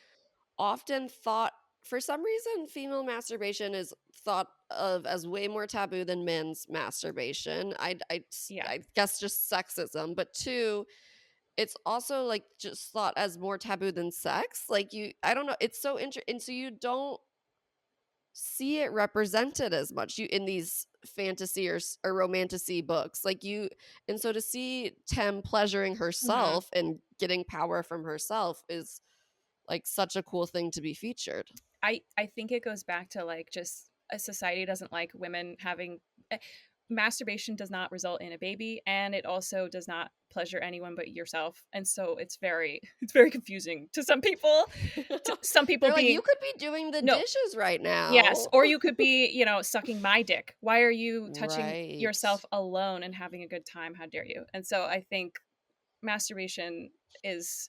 often thought for some reason female masturbation is thought of as way more taboo than men's masturbation. Yeah. I guess just sexism, but two, it's also like just thought as more taboo than sex. Like you, I don't know. It's so interesting. And so you don't see it represented as much you in these fantasy or romantasy books. Like you, and so to see Tem pleasuring Mhm. herself and getting power from herself is like such a cool thing to be featured. I think it goes back to like just a society doesn't like women having eh, masturbation does not result in a baby, and it also does not pleasure anyone but yourself, and so it's very confusing to some people, to some people They're like, you being could be doing the no. dishes right Yes, now. or you could be, sucking my dick. Why are you touching Right. yourself alone and having a good time? How dare you? And so I think masturbation is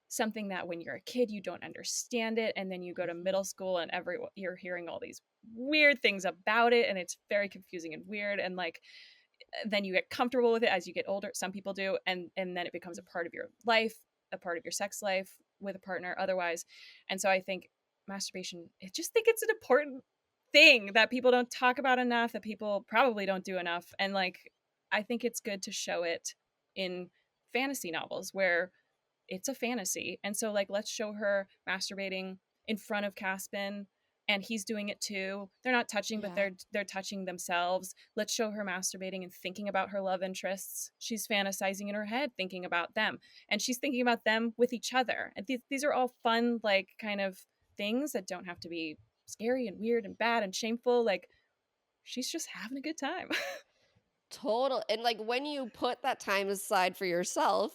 something that when you're a kid you don't understand it, and then you go to Mhm. middle school and you're hearing all these weird things about it, and it's very confusing and weird, and like then you get comfortable with it as you get older, some people do, and then it becomes a part of your life, a part of your sex life with a partner otherwise. And so I think masturbation, I just think it's an important thing that people don't talk about enough, that people probably don't do enough, and like I think it's good to show it in fantasy novels where it's a fantasy. And so like let's show her masturbating in front of Caspin, and he's doing it too. They're not touching, but Yeah. they're touching themselves. Let's show her masturbating and thinking about her love interests. She's fantasizing in her head thinking about them, and she's thinking about them with each other. And these are all fun like kind of things that don't have to be scary and weird and bad and shameful. Like she's just having a good time. Total. And like when you put that time aside for yourself,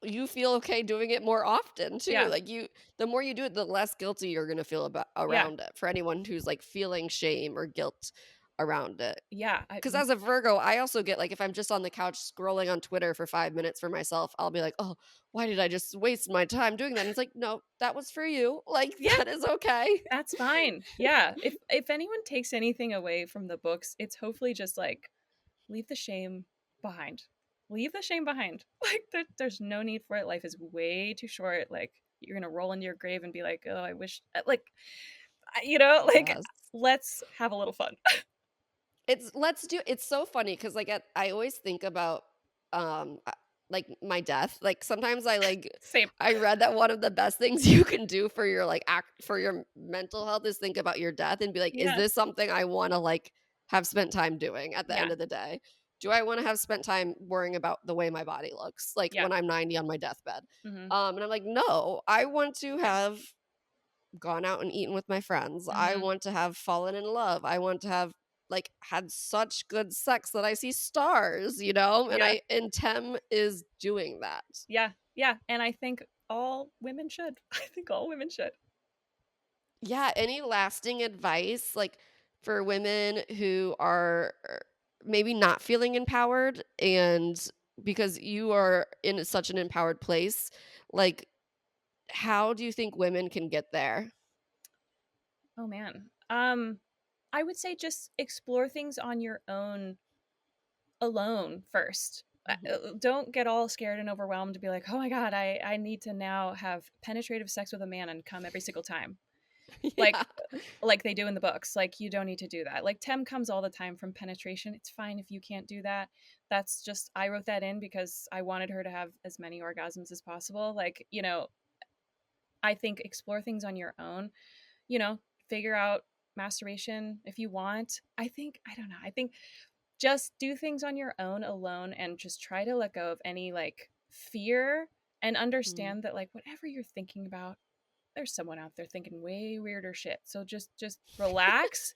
you feel okay doing it more often too. Yeah. Like the more you do it, the less guilty you're gonna feel about Yeah. around it. For anyone who's like feeling shame or guilt around it. Yeah. Because as a Virgo, I also get like if I'm just on the couch scrolling on Twitter for 5 minutes for myself, I'll be like, oh, why did I just waste my time doing that? And it's like, no, that was for you. Like Yeah. that is okay. That's fine. Yeah. If anyone takes anything away from the books, it's hopefully just like leave the shame behind. Leave the shame behind. Like there's no need for it. Life is way too short. Like you're gonna roll into your grave and be like, oh, I wish like like Yes. let's have a little fun. It's so funny because I always think about like my death. Like sometimes Same. I read that one of the best things you can do for your for your mental health is think about your death and be like, is Yeah. this something I want to like have spent time doing at the Yeah. end of the day? Do I want to have spent time worrying about the way my body looks like Yeah. when I'm 90 on my deathbed? Mhm. And I'm like, no, I want to have gone out and eaten with my friends. I Mhm. want to have fallen in love. I want to have like had such good sex that I see stars, you know? Yeah. And Tem is doing that. Yeah. Yeah. And I think all women should. I think all women should. Yeah, any lasting advice like for women who are maybe not feeling empowered and because you are in such an empowered place, like how do you think women can get there? Oh man. I would say just explore things on your own alone first. Mhm. Don't get all scared and overwhelmed to be like, oh my god, I need to now have penetrative sex with a man and come every single time, like Yeah. like they do in the books. Like you don't need to do that. Like Tem comes all the time from penetration. It's fine if you can't do that. That's just I wrote that in because I wanted her to have as many orgasms as possible. Like I think explore things on your own. You know, figure out masturbation if you want. I don't know. I think just do things on your own alone and just try to let go of any like fear and Mhm. understand that like whatever you're thinking about, there's someone out there thinking way weirder shit. So just relax,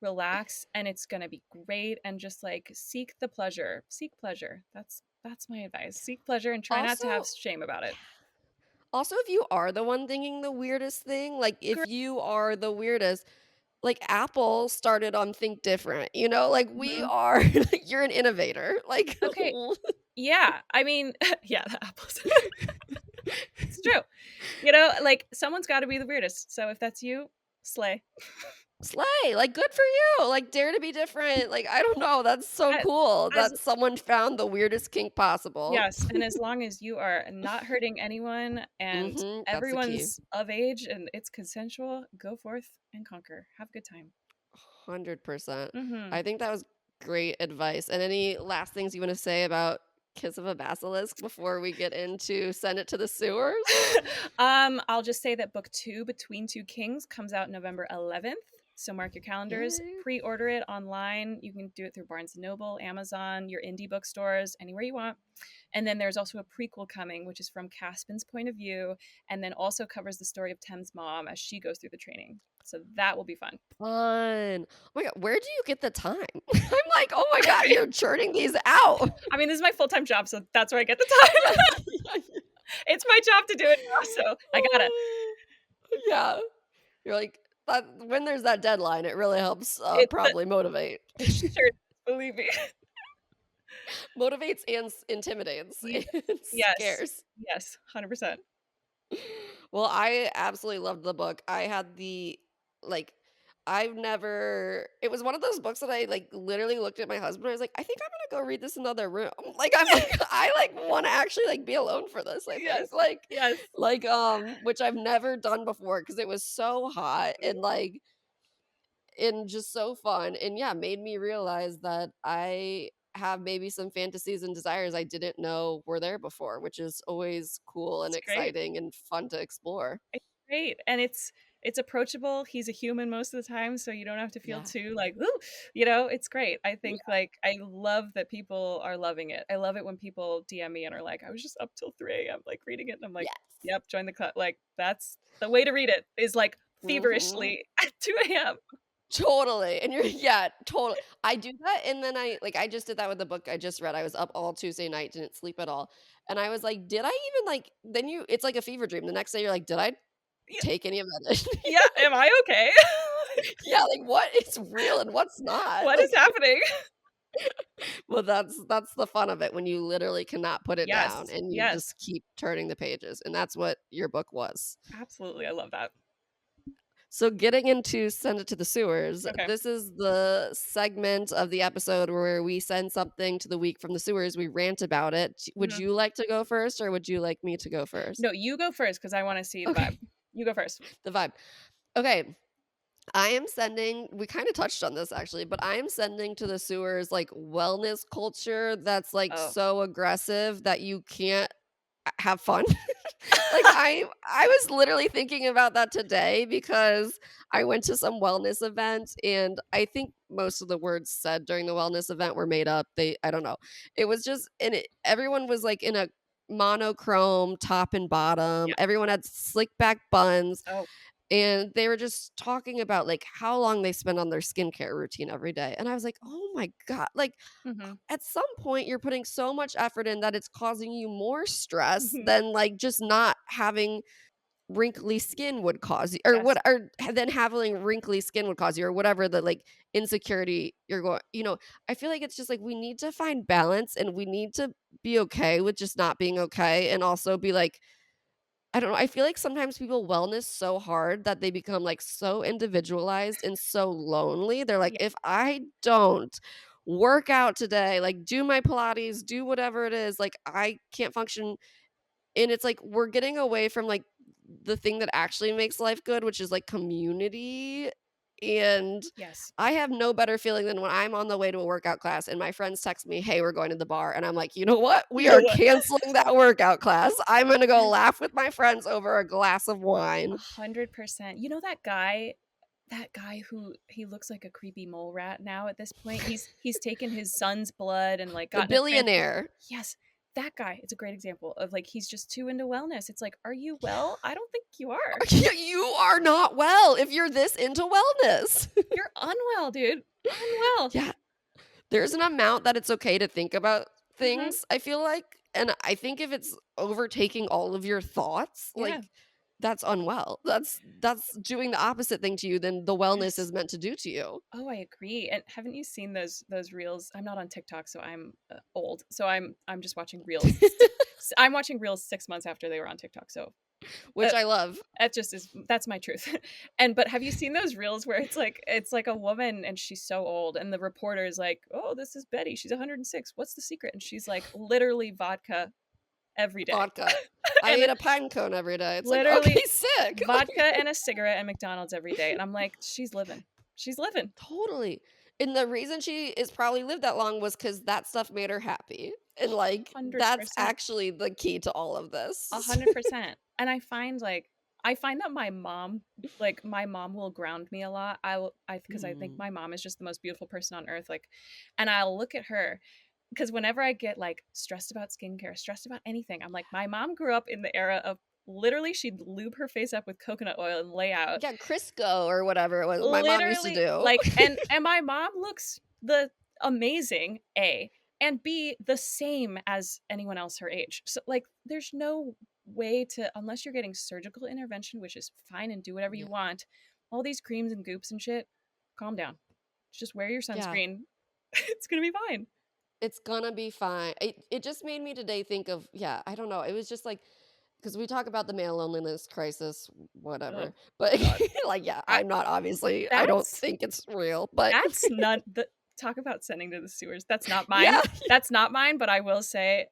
relax, and it's gonna be great. And just like seek the pleasure. Seek pleasure. That's my advice. Seek pleasure and try not to have Also, shame about it. Also, if you are the one thinking the weirdest thing, like if Great. you are the weirdest, like Apple started on Think Different, you know, like we Mhm. are, like, you're an innovator. Like, Okay. Yeah. I mean, yeah, the apples. It's true. Like someone's got to be the weirdest. So if that's you, slay. slay, like good for you. Like, dare to be different. Like, I don't know. That's so As, cool as that someone found the weirdest kink possible. yes, and as long as you are not hurting anyone and That's the key. everyone's of age and it's consensual, go forth and conquer. Have a good time. 100%. Hmm. I think that was great advice. And any last things you want to say about Kiss of a Basilisk before we get into Send It to the Sewers? I'll just say that book 2, Between Two Kings, comes out November 11th. So mark your calendars. Yay. Pre-order it online. You can do it through Barnes& and Noble, Amazon, your indie bookstores, anywhere you want. And then there's also a prequel coming, which is from CAPSEN's point of view, and then also covers the story of Tem's mom as she goes through the training. So that will be fun. Fun. Oh my god, where do you get the time? I'm like, "Oh my god, you're churning these out." I mean, this is my full-time job, so that's where I get the time. Yeah. Yeah, yeah. It's my job to do it now, so I gotta. Yeah. You're like, that when there's that deadline, it really helps, It probably motivate. it sure does, believe me. Motivates and intimidates Ye and Yes. scares. Yes, 100%. Well, I absolutely loved the book. I had the like I've never it was one of those books that I like literally looked at my husband. I was like, I think I'm gonna go read this in another room. Like I'm like, I like wanna actually like be alone for this, I think. Yes. Yes. Which I've never done before because it was so hot and just so fun. And yeah, made me realize that I have maybe some fantasies and desires I didn't know were there before, which is always cool and It's great. exciting and fun to explore. It's great, and it's approachable. He's a human most of the time, so you don't have to feel Yeah. too like, "Ooh," it's great. I think, like, I love that people are loving it. I love it when people DM me and are like, "I was just up till 3 AM, like, reading it," and I'm like, Yes. "Yep, join the club." Like, that's the way to read it is, like, Mhm. feverishly at 2 AM. Totally, and you're yeah, totally. I do that, and then I just did that with the book I just read. I was up all Tuesday night, didn't sleep at all, and I was like, "Did I even, like" then you it's like a fever dream. The next day, you're like, "Did I Yeah, take any of that in?" yeah, am I okay? Yeah, like, what is real and what's not? What is Like happening? well, that's the fun of it when you literally cannot put it down Yes, and you yes, just keep turning the pages, and that's what your book was. absolutely, I love that. So getting into Send It to the Sewers, Okay, this is the segment of the episode where we send something to the week from the sewers, we rant about it. Would mhm. you like to go first or would you like me to go first? No, you go first because I wanna see the vibe. Okay, You go first. the vibe. Okay, I am sending we kind of touched on this actually, but I am sending to the sewers like wellness culture that's like Oh. so aggressive that you can't have fun. Like, I was literally thinking about that today because I went to some wellness event, and I think most of the words said during the wellness event were made up. I don't know. It was just and everyone was, like, in a monochrome top and bottom. Yeah. Everyone had slick back buns, Oh. and they were just talking about, like, how long they spend on their skincare routine every day, and I was like, "Oh my god." Like, Mhm. at some point you're putting so much effort in that it's causing you more stress Mhm. than like just not having wrinkly skin would cause you or Yes. what or then having wrinkly skin would cause you or whatever the like insecurity you're going I feel like it's just like we need to find balance and we need to be okay with just not being okay and also be like I don't know. I feel like sometimes people wellness so hard that they become like so individualized and so lonely. They're like, Yeah. if I don't work out today, like do my Pilates, do whatever it is, like I can't function. And it's like we're getting away from like the thing that actually makes life good, which is like community. And Yes. I have no better feeling than when I'm on the way to a workout class and my friends text me, "Hey, we're going to the bar." And I'm like, "You know what? You We know are what? canceling that workout class. I'm going to go laugh with my friends over a glass of wine." 100%. You know that guy who he looks like a creepy mole rat now at this point? He's taken his son's blood and, like, The gotten a transplant. billionaire. Yes, that guy, it's a great example of, like, he's just too into wellness. It's like, "Are you well? I don't think you are. You are not well if you're this into wellness. You're unwell, dude. Unwell." Yeah. There's an amount that it's okay to think about Mhm. things, I feel like. And I think if it's overtaking all of your thoughts, Yeah. like that's unwell. That's doing the opposite thing to you than the wellness Yes. is meant to do to you. Oh, I agree. And haven't you seen those reels? I'm not on TikTok, so I'm old. So I'm just watching reels. I'm watching reels 6 months after they were on TikTok. So Which I love. that just is that's my truth. And but have you seen those reels where it's like a woman and she's so old and the reporter is like, "Oh, this is Betty. She's 106. What's the secret?" And she's like, "Literally vodka every day." Vodka. I And eat a pine cone every day. It's like, literally okay, sick. vodka and a cigarette at McDonald's every day. And I'm like, "She's living. She's living." Totally. And the reason she is probably lived that long was because that stuff made her happy. And like that's 100%. actually the key to all of this. 100%. And I find that my mom will ground me a lot. Because I think Mm. my mom is just the most beautiful person on earth. Like, and I'll look at her because whenever I get like stressed about skincare, stressed about anything, I'm like, my mom grew up in the era of literally she'd lube her face up with coconut oil and lay out. Yeah, Crisco or whatever it was my mom used to Literally, do. like, and my mom looks the amazing, A, and B, the same as anyone else her age. So, like, there's no way to, unless you're getting surgical intervention, which is fine and do whatever you Yeah. want, all these creams and goops and shit, calm down. Just wear your Yeah. sunscreen. It's gonna be fine. It's gonna be fine. It just made me today think of yeah, I don't know. It was just like because we talk about the male loneliness crisis, Oh, whatever. But God. like, yeah, I I'm not obviously. I don't that's think it's real. But that's not the talk about sending to the sewers. That's not mine. yeah, That's not mine, but I will say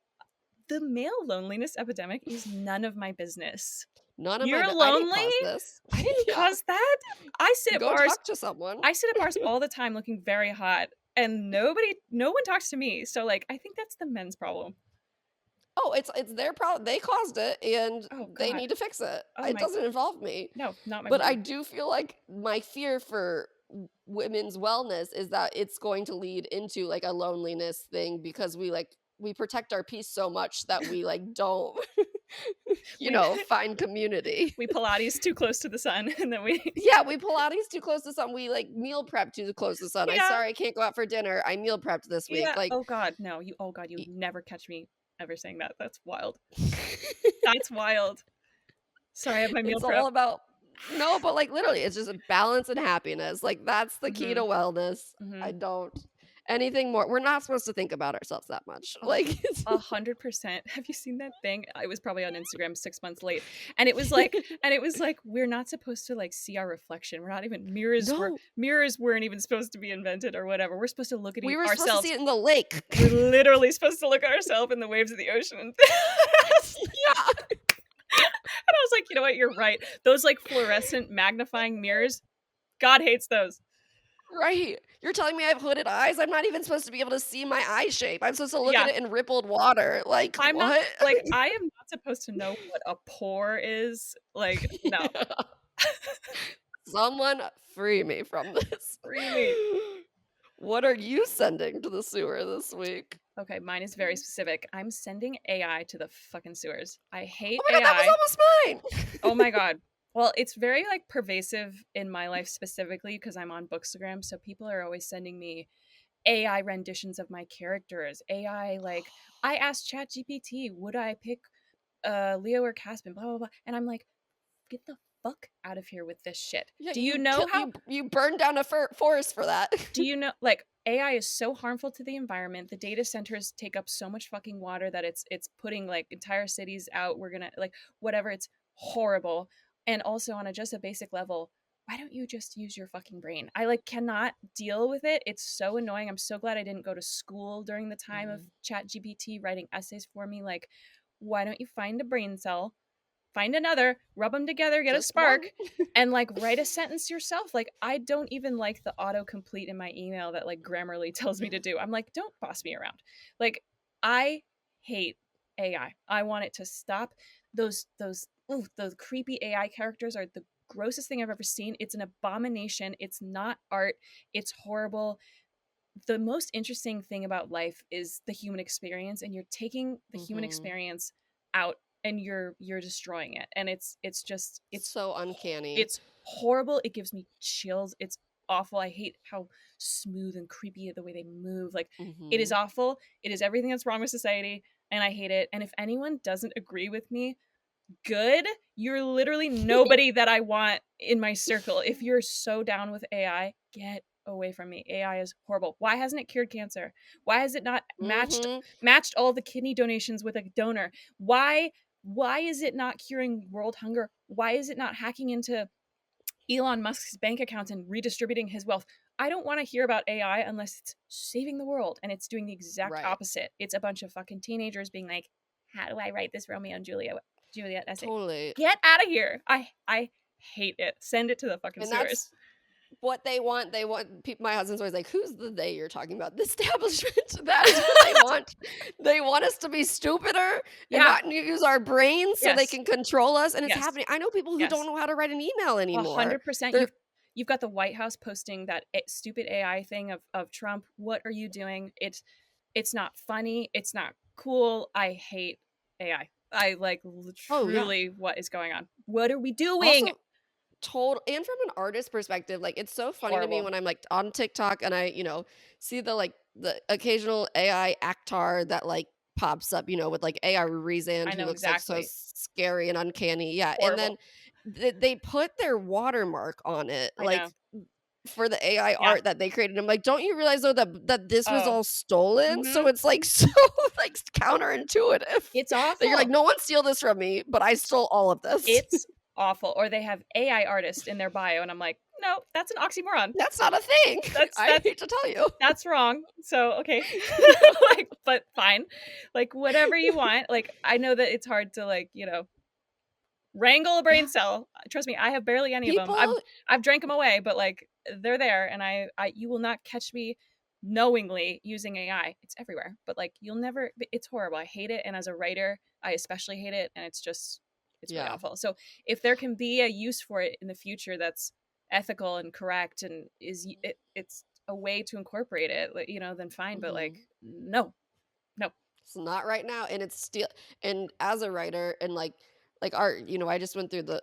the male loneliness epidemic is none of my business. none of my. You're I didn't lonely? cause this. I didn't Yeah, cause that. I sit at go bars. talk to someone. I sit at bars all the time looking very hot and no one talks to me. So like I think that's the men's problem. Oh, it's their problem. They caused it, and Oh they God. need to fix it. Oh It my doesn't involve me. no, not my But I problem. do feel like my fear for women's wellness is that it's going to lead into like a loneliness thing because we protect our peace so much that we like don't. You We know, find community. we Pilates too close to the sun, and then we Yeah, we Pilates too close to sun. We like meal prep too close to sun. I yeah, sorry I can't go out for dinner. I meal prepped this week. yeah. Like, Oh god, no. You y- would never catch me ever saying that. That's wild. That's wild. Sorry, I have my meal it's prep. all about no, but like literally, it's just a balance and happiness. Like that's the key to Mhm. wellness. I Mhm. don't anything more. We're not supposed to think about ourselves that much. A Like, hu- 100%. Have you seen that thing? I was probably on Instagram 6 months late, and it was like we're not supposed to like see our reflection. We're not even no, mirrors weren't even supposed to be invented or whatever. We're supposed to look at we were supposed to see ourselves. it in the lake. We're literally supposed to look at ourselves in the waves of the ocean. And Yeah, I was like, you know what? You're right. Those like fluorescent magnifying mirrors. God hates those. right. You're telling me I have hooded eyes? I'm not even supposed to be able to see my eye shape. I'm supposed to look at Yeah. it in rippled water. Like, I'm not what? like I am not supposed to know what a pore is. Like, no. Someone free me from this. Free me. What are you sending to the sewer this week? Okay, mine is very specific. I'm sending AI to the fucking sewers. I hate Oh my god, that was AI. almost Oh my mine. god. Well, it's very like pervasive in my life specifically because I'm on Bookstagram, so people are always sending me AI renditions of my characters. AI like I asked ChatGPT, would I pick Leo or Caspin, blah blah blah. And I'm like, get the fuck out of here with this shit. Yeah, Do you know how you burned down a forest for that. do you know like AI is so harmful to the environment. The data centers take up so much fucking water that it's putting like entire cities out. We're gonna like whatever. It's horrible. And also on a just a basic level, why don't you just use your fucking brain? I like cannot deal with it. It's so annoying. I'm so glad I didn't go to school during the time of Mhm. Chat GPT writing essays for me. Like, why don't you find a brain cell, find another, rub them together, get a Just one. spark, and like write a sentence yourself. Like I don't even like the autocomplete in my email that like Grammarly tells me to do. I'm like, don't boss me around. Like I hate AI. I want it to stop. Those creepy AI characters are the grossest thing I've ever seen. It's an abomination. It's not art. It's horrible. The most interesting thing about life is the human experience, and you're taking the human Mhm. experience out and you're destroying it, and it's just So uncanny. it's horrible. It gives me chills. It's awful. I hate how smooth and creepy the way they move. Like it is Mhm. awful. It is everything that's wrong with society, and I hate it. And if anyone doesn't agree with me, good. You're literally nobody that I want in my circle. If you're so down with AI, get away from me. AI is horrible. Why hasn't it cured cancer? Why has it not Mhm. matched all the kidney donations with a donor? Why is it not curing world hunger? Why is it not hacking into Elon Musk's bank accounts and redistributing his wealth? I don't want to hear about AI unless it's saving the world, and it's doing the exact Right. opposite. It's a bunch of fucking teenagers being like, "How do I write this Romeo and Juliet essay?" Totally. Get out of here! I hate it. Send it to the fucking And sewers. that's what they want. They want people. My husband's always like, "Who's the they you're talking about?" The establishment. That is what they want. They want us to be stupider and Yeah. not use our brains so they Yes. can control us. And it's Yes. happening. I know people who don't Yes. know how to write an email anymore. 100%. They're You've got the White House posting that stupid AI thing of Trump. What are you doing? It's not funny. It's not cool. I hate AI. I like oh yeah. truly what is going on. What are we doing? Also, total and from an artist perspective, like it's so funny to me Horrible. when I'm like on TikTok and I, see the occasional AI actor that like pops up, with like AI I Rezand who know looks like so exactly. scary and uncanny. Yeah. And Horrible. then they put their watermark on it, I like know. for the AI Yeah. art that they created. I'm like, don't you realize though that this was Oh. all stolen? So Mhm. it's like so like counterintuitive It's that you're like, awful. no one steal this from me, but I stole all of this. It's awful. Or they have AI artist in their bio, and I'm like, no, that's an oxymoron. That's not a thing. That's I that's hate to tell you. that's wrong. So okay, like, but fine, like whatever you want. Like I know that it's hard to like wrangle a brain Yeah. cell. Trust me, I have barely any of them. I've People I've drank them away, but like they're there, and I you will not catch me knowingly using AI. It's everywhere, but like you'll never. It's horrible. I hate it, and as a writer, I especially hate it, and it's really yeah. awful. So if there can be a use for it in the future that's ethical and correct and it's a way to incorporate it, like, then fine. But like Mhm. no, no. It's not right now, and it's still, and as a writer and like art, I just went through the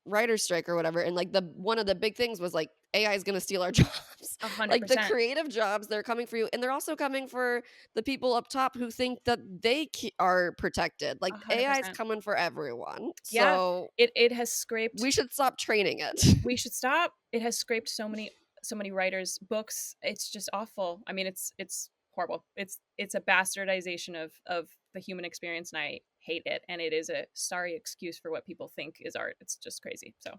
writer's strike or whatever, and like the one of the big things was like AI is gonna steal our jobs. Like the 100%. creative jobs, they're coming for you, and they're also coming for the people up top who think that they are protected. Like AI is 100%. coming for everyone, Yeah. so It has scraped we should stop training it. we should stop. It has scraped so many writers' books. It's just awful. I mean, it's horrible. It's a bastardization of the human experience, and I hate it. And it is a sorry excuse for what people think is art. It's just crazy. So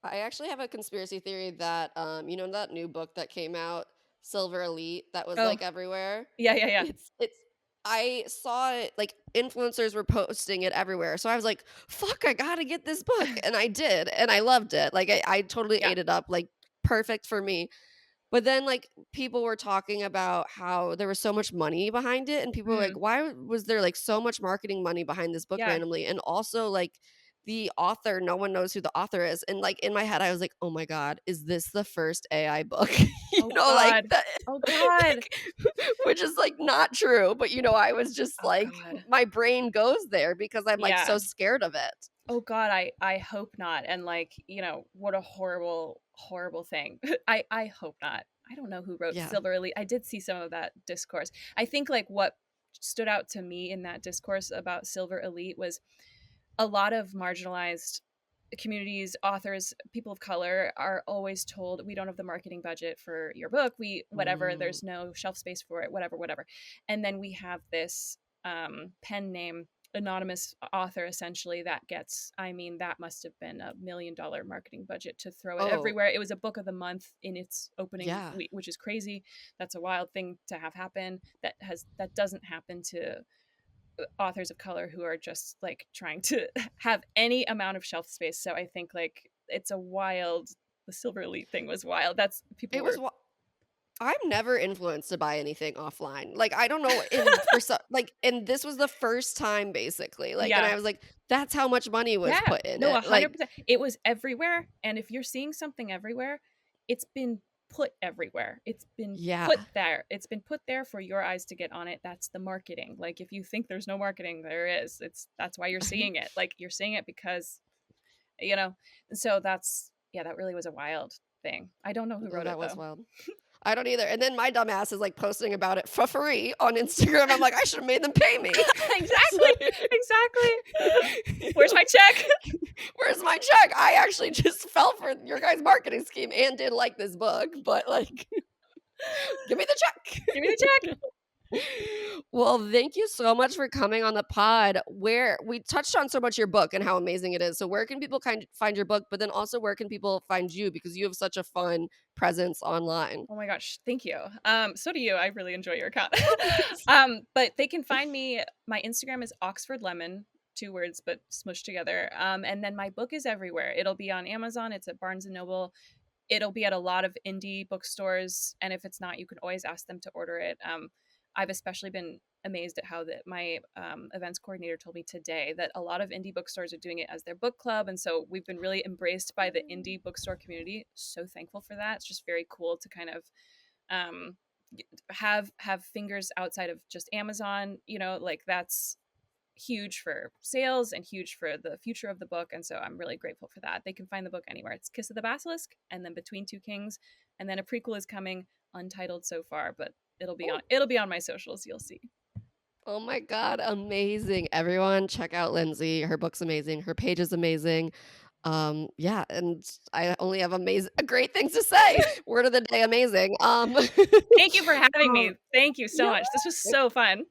I actually have a conspiracy theory that that new book that came out, Silver Elite, that was oh like everywhere. yeah, yeah, yeah, It's I saw it, like influencers were posting it everywhere. So I was like, fuck, I gotta get this book. And I did, and I loved it. Like I totally yeah. ate it up, like perfect for me. But then, like, people were talking about how there was so much money behind it, and people were like, Mm, "Why was there, like, so much marketing money behind this book yeah. randomly?" And also, like, the author, no one knows who the author is, and, like, in my head, I was like, "Oh my god, is this the first AI book?" Oh Like, God. that Oh God. like, which is, like, not true, but, I was just Oh like God. my brain goes there because I'm, like, Yeah. so scared of it. Oh God, I hope not. And like, what a horrible, horrible thing. I hope not. I don't know who wrote Yeah. Silver Elite. I did see some of that discourse. I think like what stood out to me in that discourse about Silver Elite was a lot of marginalized communities, authors, people of color are always told we don't have the marketing budget for your book. We whatever, Mm. there's no shelf space for it, whatever, whatever. And then we have this pen name anonymous author essentially that gets, I mean, that must have been $1 million marketing budget to throw it Oh, everywhere. It was a book of the month in its opening yeah. week, which is crazy. That's a wild thing to have happen. That doesn't happen to authors of color who are just like trying to have any amount of shelf space. So I think like it's a wild, the Silver Elite thing was wild. That's people It was were wi I'm never influenced to buy anything offline. Like, I don't know, and for so like, and this was the first time basically, like, and yeah. I was like, "That's how much money was Yeah. put in No, it." Like, 100%. It was everywhere. And if you're seeing something everywhere, it's been put everywhere. It's been yeah. put there. It's been put there for your eyes to get on it. That's the marketing. Like if you think there's no marketing, there is. That's why you're seeing it. Like you're seeing it because, you know. So that's yeah, that really was a wild thing. I don't know who Oh, wrote it that was though. wild. I don't either, and then my dumbass is, like, posting about it for free on Instagram. I'm like, "I should've made them pay me." It's Exactly. Exactly. Where's like my check? where's my check? I actually just fell for your guys' marketing scheme and did like this book, but, like, give me the check. Give me the check. Well, thank you so much for coming on the pod. Where we touched on so much your book and how amazing it is. So, where can people find your book? But then also, where can people find you because you have such a fun presence online? Oh my gosh, thank you. So do you. I really enjoy your account. But they can find me. My Instagram is Oxford Lemon, 2 words but smushed together. And then my book is everywhere. It'll be on Amazon. It's at Barnes and Noble. It'll be at a lot of indie bookstores, and if it's not, you can always ask them to order it. I've especially been amazed at how that my events coordinator told me today that a lot of indie bookstores are doing it as their book club, and so we've been really embraced by the indie bookstore community. So thankful for that. It's just very cool to kind of um, have fingers outside of just Amazon. Like that's huge for sales and huge for the future of the book. And so I'm really grateful for that. They can find the book anywhere. It's Kiss of the Basilisk and then Between Two Kings. And then a prequel is coming, untitled so far, but it'll be on my socials. You'll see. Oh my God, amazing. Everyone check out Lindsay. Her book's amazing. Her page is amazing. Yeah, and I only have amazing great things to say. Word of the day, amazing. Thank you for having um, me. Thank you so yeah, much. This was so fun.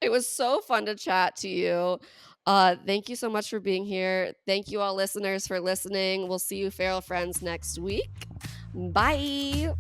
it was so fun to chat to you. Thank you so much for being here. Thank you all listeners for listening. We'll see you feral friends next week. Bye.